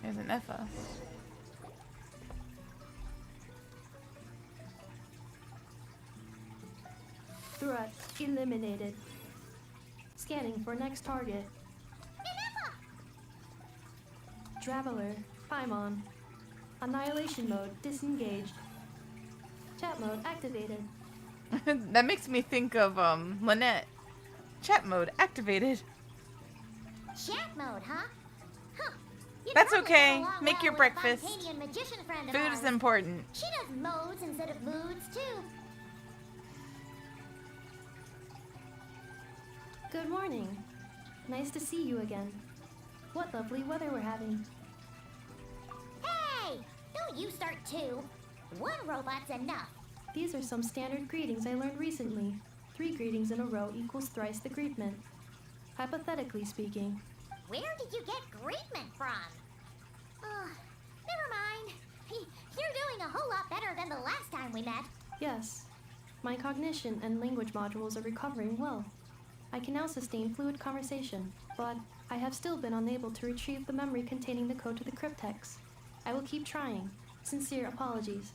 There's an Effa. Threat eliminated. Scanning for next target. Traveler, Paimon. Annihilation mode disengaged. Chat mode activated. That makes me think of Lynette. Chat mode activated. Chat mode, huh? Huh. You'd That's probably okay. get along Make well your with a breakfast. Fontanian magician friend of Food ours. is important. She does modes instead of moods, too. Good morning. Nice to see you again. What lovely weather we're having. Hey! Don't you start too. One robot's enough. These are some standard greetings I learned recently. 3 greetings in a row equals thrice the greetment. Hypothetically speaking. Where did you get greetment from? Never mind. You're doing a whole lot better than the last time we met. Yes. My cognition and language modules are recovering well. I can now sustain fluid conversation, but I have still been unable to retrieve the memory containing the code to the cryptex. I will keep trying. Sincere apologies.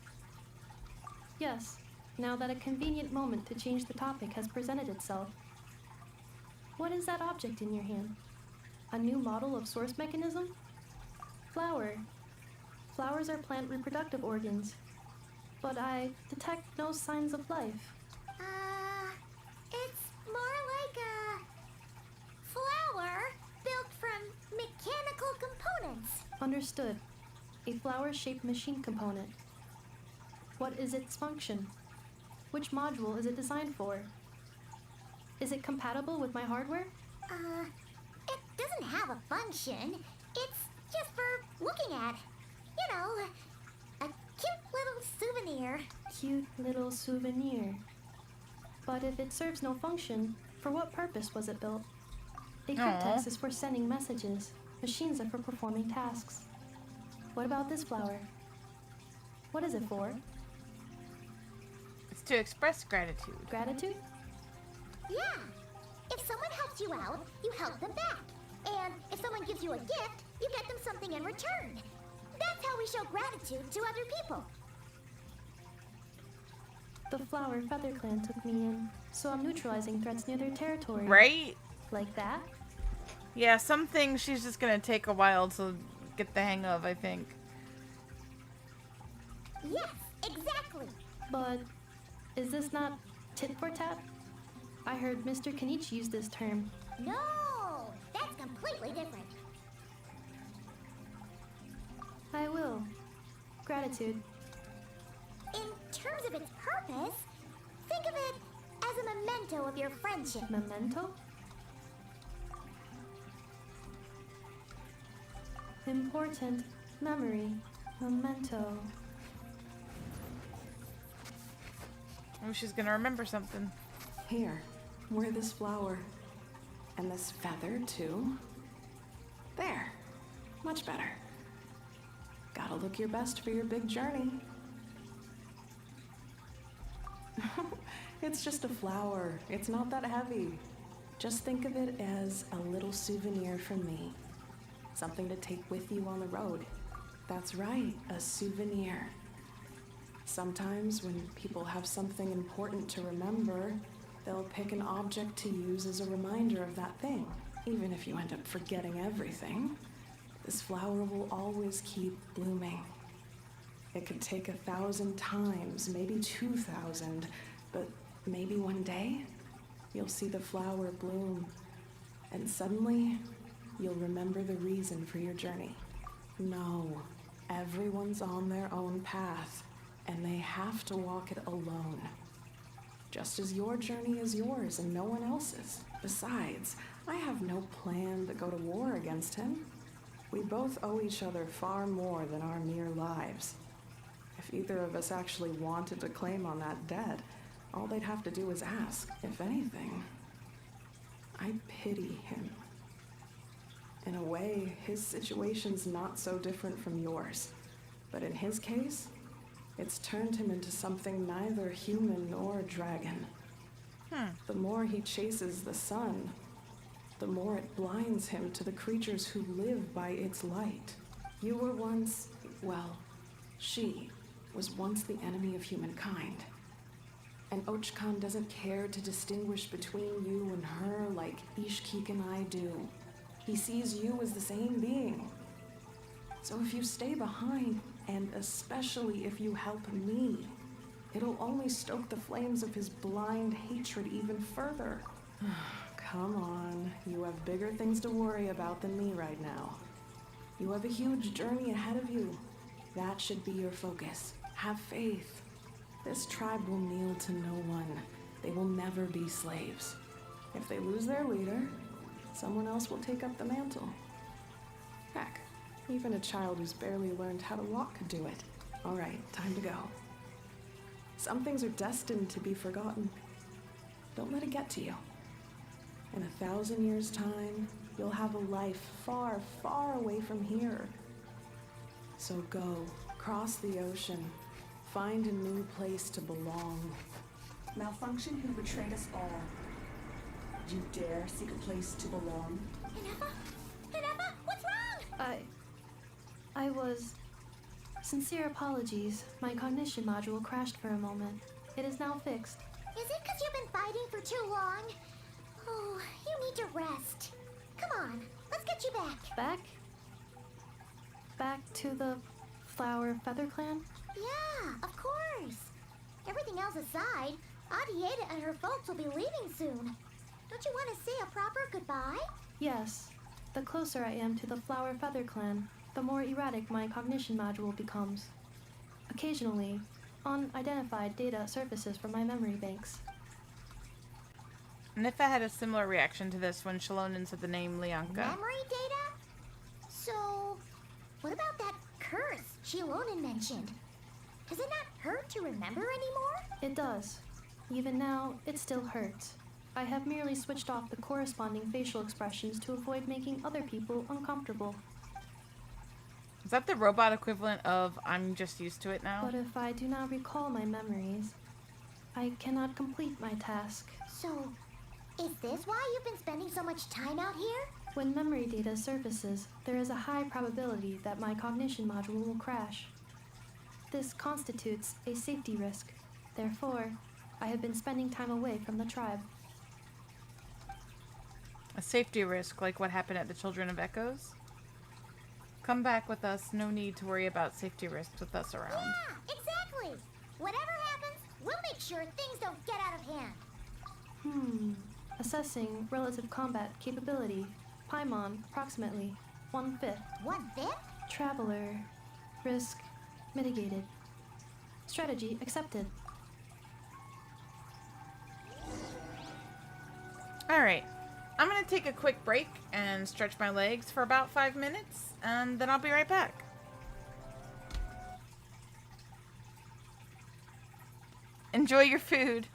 Yes, now that a convenient moment to change the topic has presented itself. What is that object in your hand? A new model of source mechanism? Flower. Flowers are plant reproductive organs, but I detect no signs of life. It's more like a flower built from mechanical components. Understood. A flower-shaped machine component. What is its function? Which module is it designed for? Is it compatible with my hardware? It doesn't have a function. It's just for looking at. You know, a cute little souvenir. Cute little souvenir. But if it serves no function, for what purpose was it built? A cryptex is for sending messages. Machines are for performing tasks. What about this flower? What is it for? It's to express gratitude. Gratitude? Yeah. If someone helps you out, you help them back. And if someone gives you a gift, you get them something in return. That's how we show gratitude to other people. The Flower Feather Clan took me in, so I'm neutralizing threats near their territory. Right? Like that? Yeah, some things she's just gonna take a while to get the hang of, I think. Yes, exactly. But is this not tit for tat? I heard Mr. Kenichi use this term. No, that's completely different. I will. Gratitude. In terms of its purpose, think of it as a memento of your friendship. Memento? Important memory. Memento. Oh, she's gonna remember something. Here, wear this flower. And this feather, too. There. Much better. Gotta look your best for your big journey. It's just a flower. It's not that heavy. Just think of it as a little souvenir from me. Something to take with you on the road. That's right, a souvenir. Sometimes when people have something important to remember, they'll pick an object to use as a reminder of that thing. Even if you end up forgetting everything, this flower will always keep blooming. It could take 1,000 times, maybe 2,000, but maybe one day, you'll see the flower bloom, and suddenly, you'll remember the reason for your journey. No, everyone's on their own path, and they have to walk it alone. Just as your journey is yours and no one else's. Besides, I have no plan to go to war against him. We both owe each other far more than our mere lives. If either of us actually wanted to claim on that debt, all they'd have to do is ask. If anything, I pity him. In a way, his situation's not so different from yours. But in his case, it's turned him into something neither human nor dragon. The more he chases the sun, the more it blinds him to the creatures who live by its light. You were once, well, she was once the enemy of humankind. And Ochkan doesn't care to distinguish between you and her like Ishkik and I do. He sees you as the same being. So if you stay behind, and especially if you help me, it'll only stoke the flames of his blind hatred even further. Come on, you have bigger things to worry about than me right now. You have a huge journey ahead of you. That should be your focus. Have faith. This tribe will kneel to no one. They will never be slaves. If they lose their leader, someone else will take up the mantle. Heck, even a child who's barely learned how to walk could do it. All right, time to go. Some things are destined to be forgotten. Don't let it get to you. In 1,000 years' time, you'll have a life far, far away from here. So go, cross the ocean, find a new place to belong. Malfunction who betrayed us all. Do you dare seek a place to belong? Inefa, what's wrong? I was... Sincere apologies. My cognition module crashed for a moment. It is now fixed. Is it because you've been fighting for too long? Oh, you need to rest. Come on, let's get you back. Back? Back to the Flower Feather Clan? Yeah, of course. Everything else aside, Adieta and her folks will be leaving soon. Don't you want to say a proper goodbye? Yes. The closer I am to the Flower Feather Clan, the more erratic my cognition module becomes. Occasionally, unidentified data surfaces from my memory banks. Nifa had a similar reaction to this when Shalonen said the name Lianka. Memory data? So, what about that curse Shilonen mentioned? Does it not hurt to remember anymore? It does. Even now, it still hurts. I have merely switched off the corresponding facial expressions to avoid making other people uncomfortable. Is that the robot equivalent of I'm just used to it now? But if I do not recall my memories, I cannot complete my task. So, is this why you've been spending so much time out here? When memory data surfaces, there is a high probability that my cognition module will crash. This constitutes a safety risk. Therefore, I have been spending time away from the tribe. A safety risk, like what happened at the Children of Echoes? Come back with us, no need to worry about safety risks with us around. Yeah, exactly. Whatever happens, we'll make sure things don't get out of hand. Assessing relative combat capability. Paimon, approximately 1/5. 1/5? Traveler. Risk mitigated. Strategy accepted. Alright. I'm gonna take a quick break and stretch my legs for about 5 minutes, and then I'll be right back. Enjoy your food.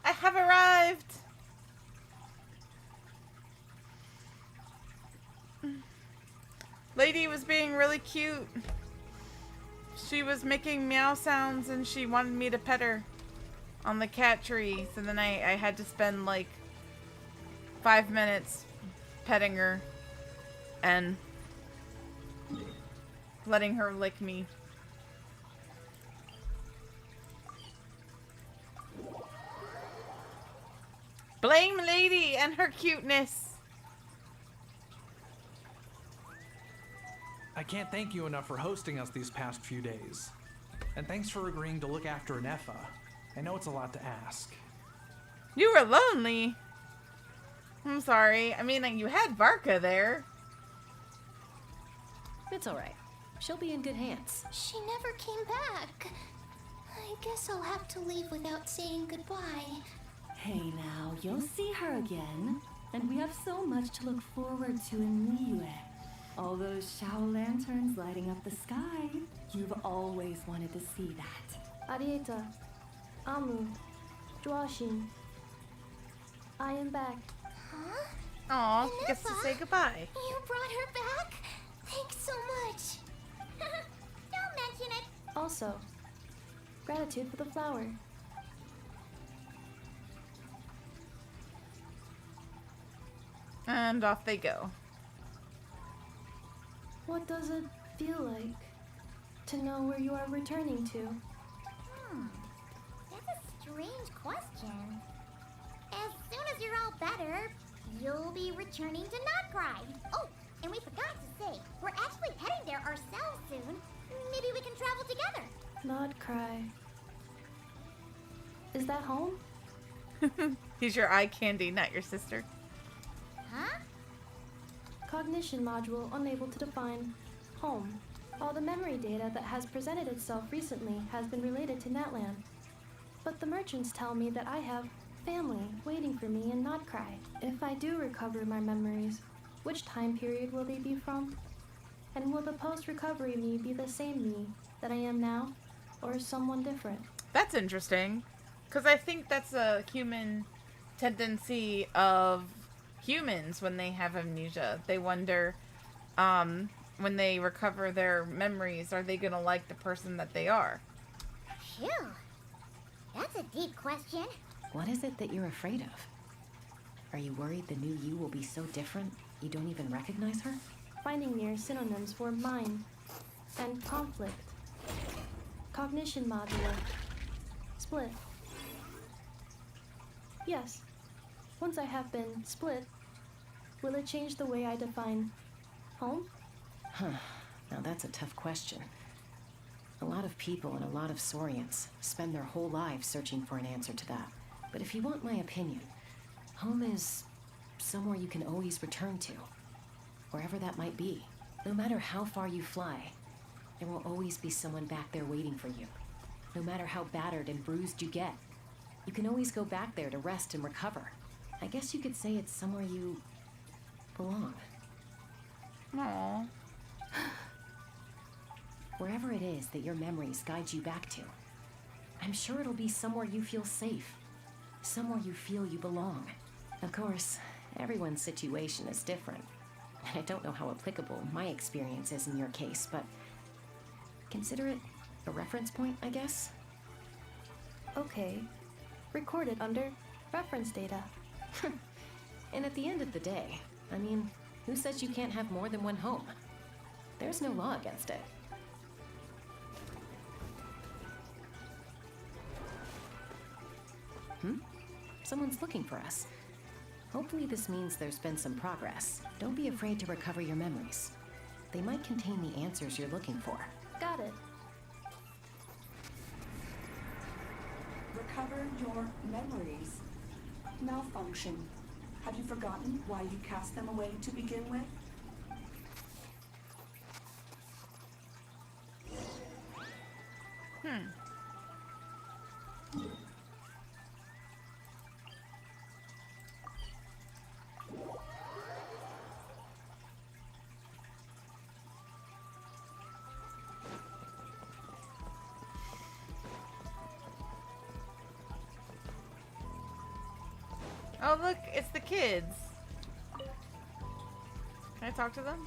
I have arrived! Lady was being really cute. She was making meow sounds and she wanted me to pet her on the cat tree. So then I had to spend like 5 minutes petting her and letting her lick me. Blame Lady and her cuteness. I can't thank you enough for hosting us these past few days. And thanks for agreeing to look after an Effa. I know it's a lot to ask. You were lonely. I'm sorry. I mean, you had Varka there. It's alright. She'll be in good hands. She never came back. I guess I'll have to leave without saying goodbye. Hey now, you'll see her again. And we have so much to look forward to in Liyue. All those Shao lanterns lighting up the sky. You've always wanted to see that. Arieta, Amu, Joashin. I am back. Huh? Aw, she gets to say goodbye. You brought her back? Thanks so much. Don't mention it. Also, gratitude for the flower. And off they go. What does it feel like to know where you are returning to? That's a strange question. As soon as you're all better, you'll be returning to Nod Krai. Oh, and we forgot to say, we're actually heading there ourselves soon. Maybe we can travel together. Nod Krai. Is that home? He's your eye candy, not your sister. Huh? Cognition module unable to define home. All the memory data that has presented itself recently has been related to Natlan. But the merchants tell me that I have family waiting for me in Nod Krai. If I do recover my memories, which time period will they be from? And will the post-recovery me be the same me that I am now, or someone different? That's interesting, because I think that's a human tendency of humans when they have amnesia. They wonder, when they recover their memories, are they gonna like the person that they are? Phew. That's a deep question. What is it that you're afraid of? Are you worried the new you will be so different you don't even recognize her? Finding near synonyms for mind and conflict. Cognition module. Split. Yes. Once I have been split, will it change the way I define home? Huh. Now that's a tough question. A lot of people and a lot of Saurians spend their whole lives searching for an answer to that. But if you want my opinion, home is somewhere you can always return to. Wherever that might be. No matter how far you fly, there will always be someone back there waiting for you. No matter how battered and bruised you get, you can always go back there to rest and recover. I guess you could say it's somewhere you belong. Aww. Wherever it is that your memories guide you back to, I'm sure it'll be somewhere you feel safe. Somewhere you feel you belong. Of course, everyone's situation is different. And I don't know how applicable my experience is in your case, but consider it a reference point, I guess? Okay. Recorded under reference data. And at the end of the day, I mean, who says you can't have more than one home? There's no law against it. Someone's looking for us. Hopefully this means there's been some progress. Don't be afraid to recover your memories. They might contain the answers you're looking for. Got it. Recover your memories. Malfunction. Have you forgotten why you cast them away to begin with? Oh, look, it's the kids. Can I talk to them?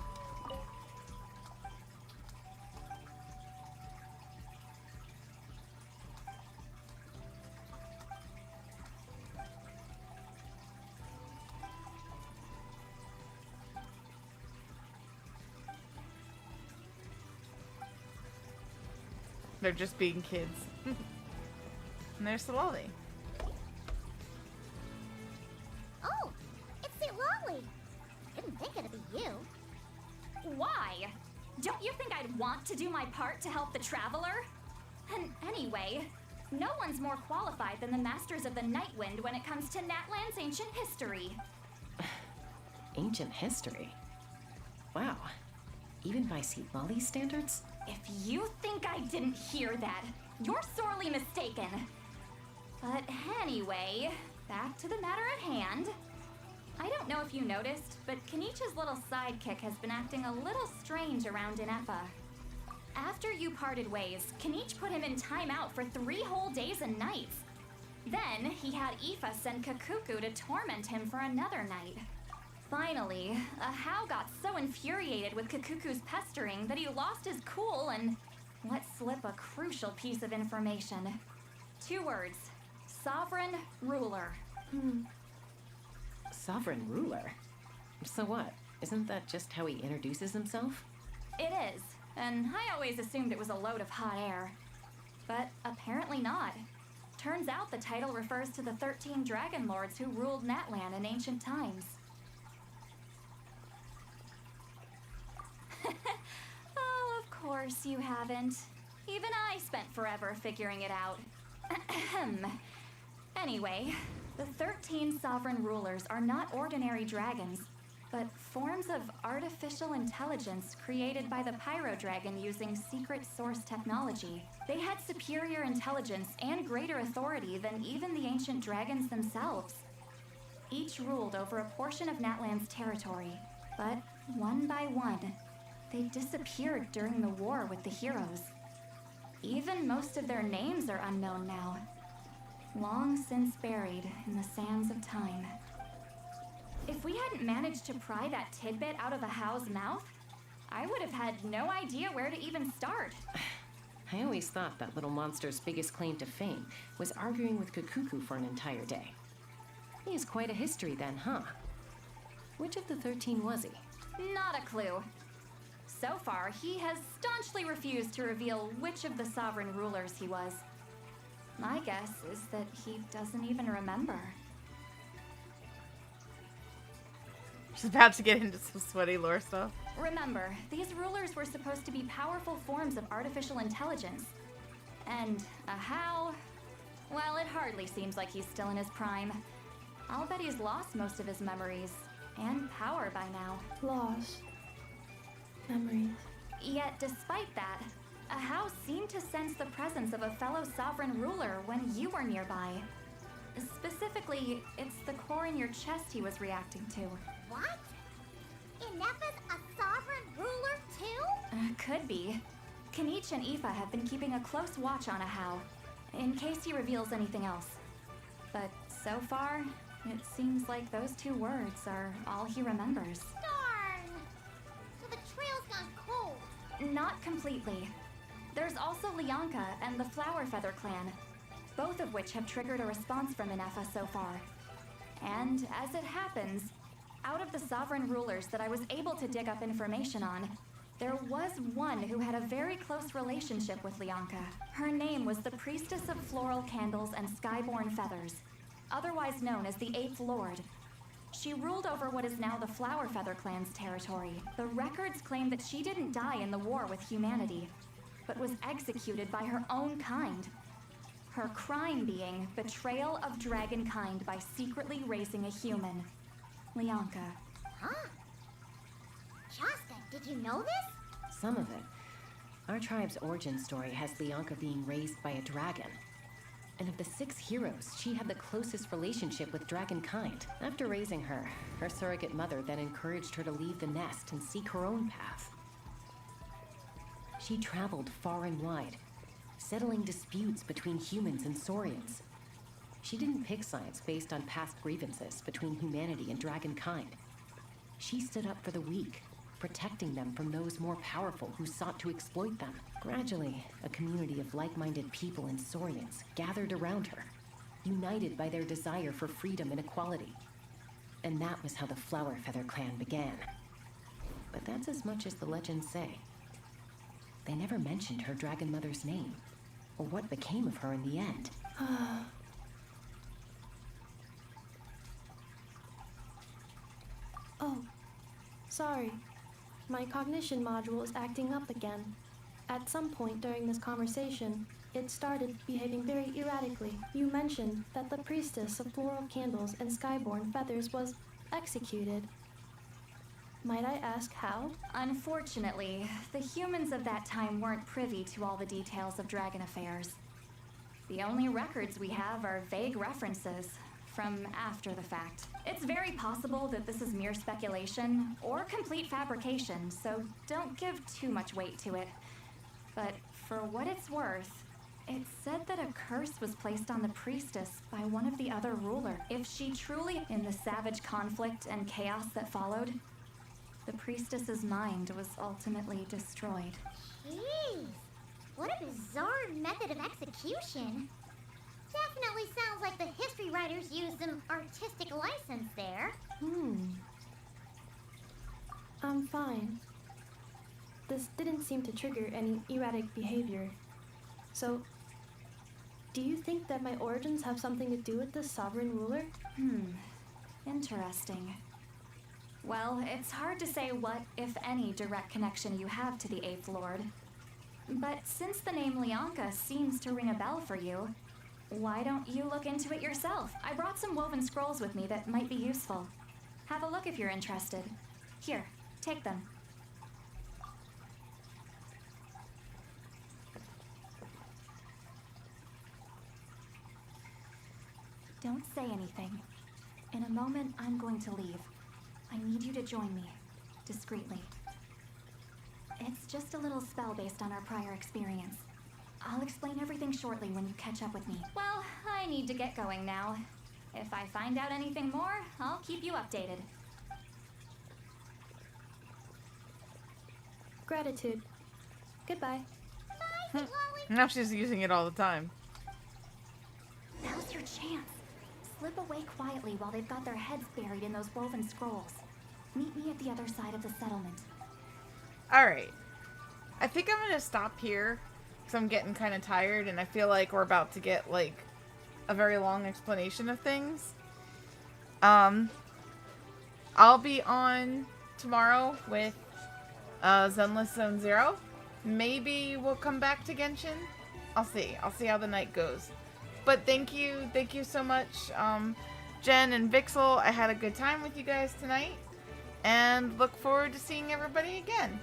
They're just being kids. And there's Salali. Oh, it's Lolly. Didn't think it'd be you. Why? Don't you think I'd want to do my part to help the Traveler? And anyway, no one's more qualified than the Masters of the Nightwind when it comes to Natlan's ancient history. Ancient history? Wow. Even by Lolly's standards? If you think I didn't hear that, you're sorely mistaken. But anyway, back to the matter at hand. I don't know if you noticed, but Kenichi's little sidekick has been acting a little strange around Inepa. After you parted ways, Kenich put him in timeout for 3 whole days and nights. Then he had Aoife send Kakuku to torment him for another night. Finally, Ahau got so infuriated with Kakuku's pestering that he lost his cool and let slip a crucial piece of information. 2 words. Sovereign Ruler. Sovereign ruler? So what? Isn't that just how he introduces himself? It is, and I always assumed it was a load of hot air. But apparently not. Turns out the title refers to the 13 Dragon Lords who ruled Natlan in ancient times. Oh, of course you haven't. Even I spent forever figuring it out. Anyway, the 13 sovereign rulers are not ordinary dragons, but forms of artificial intelligence created by the Pyro Dragon using secret source technology. They had superior intelligence and greater authority than even the ancient dragons themselves. Each ruled over a portion of Natlan's territory, but one by one, they disappeared during the war with the heroes. Even most of their names are unknown now, long since buried in the sands of time. If we hadn't managed to pry that tidbit out of Ahau's mouth, I would have had no idea where to even start. I always thought that little monster's biggest claim to fame was arguing with Kakuku for an entire day. He has quite a history then, huh? Which of the 13 was he? Not a clue. So far, he has staunchly refused to reveal which of the sovereign rulers he was. My guess is that he doesn't even remember. She's about to get into some sweaty lore stuff. Remember, these rulers were supposed to be powerful forms of artificial intelligence. And Ahau, well, it hardly seems like he's still in his prime. I'll bet he's lost most of his memories and power by now. Lost memories. Yet, despite that, Ahau seemed to sense the presence of a fellow sovereign ruler when you were nearby. Specifically, it's the core in your chest he was reacting to. What? Inepa's a sovereign ruler too? Could be. Kenich and Aoife have been keeping a close watch on Ahau, in case he reveals anything else. But so far, it seems like those 2 words are all he remembers. Darn! So the trail's gone cold. Not completely. There's also Lyanka and the Flower Feather clan, both of which have triggered a response from Inepa so far. And as it happens, out of the sovereign rulers that I was able to dig up information on, there was one who had a very close relationship with Lyanka. Her name was the Priestess of Floral Candles and Skyborn Feathers, otherwise known as the 8th Lord. She ruled over what is now the Flower Feather clan's territory. The records claim that she didn't die in the war with humanity, but was executed by her own kind. Her crime being betrayal of dragonkind by secretly raising a human. Lyanka. Huh? Shasta, did you know this? Some of it. Our tribe's origin story has Lyanka being raised by a dragon. And of the 6 heroes, she had the closest relationship with dragonkind. After raising her, her surrogate mother then encouraged her to leave the nest and seek her own path. She traveled far and wide, settling disputes between humans and saurians. She didn't pick sides based on past grievances between humanity and dragonkind. She stood up for the weak, protecting them from those more powerful who sought to exploit them. Gradually, a community of like-minded people in Saurians gathered around her, united by their desire for freedom and equality. And that was how the Flower Feather clan began. But that's as much as the legends say. They never mentioned her dragon mother's name, or what became of her in the end. Oh, sorry. My cognition module is acting up again. At some point during this conversation, it started behaving very erratically. You mentioned that the priestess of floral candles and skyborn feathers was executed. Might I ask how? Unfortunately, the humans of that time weren't privy to all the details of dragon affairs. The only records we have are vague references from after the fact. It's very possible that this is mere speculation or complete fabrication, so don't give too much weight to it. But for what it's worth, it's said that a curse was placed on the priestess by one of the other ruler. If she truly, in the savage conflict and chaos that followed, the priestess's mind was ultimately destroyed. Jeez, what a bizarre method of execution. Definitely sounds like the history writers used an artistic license there. I'm fine. This didn't seem to trigger any erratic behavior. So, do you think that my origins have something to do with this sovereign ruler? Interesting. Well, it's hard to say what, if any, direct connection you have to the 8th Lord. But since the name Lyonka seems to ring a bell for you, why don't you look into it yourself? I brought some woven scrolls with me that might be useful. Have a look if you're interested. Here, take them. Don't say anything. In a moment, I'm going to leave. I need you to join me, discreetly. It's just a little spell based on our prior experience. I'll explain everything shortly when you catch up with me. Well, I need to get going now. If I find out anything more, I'll keep you updated. Gratitude. Goodbye. Now she's using it all the time. Now's your chance. Slip away quietly while they've got their heads buried in those woven scrolls. Meet me at the other side of the settlement. Alright. I think I'm gonna stop here, because I'm getting kind of tired, and I feel like we're about to get, like, a very long explanation of things. I'll be on tomorrow with Zenless Zone 0. Maybe we'll come back to Genshin. I'll see how the night goes. But thank you so much, Jen and Vixel. I had a good time with you guys tonight, and look forward to seeing everybody again.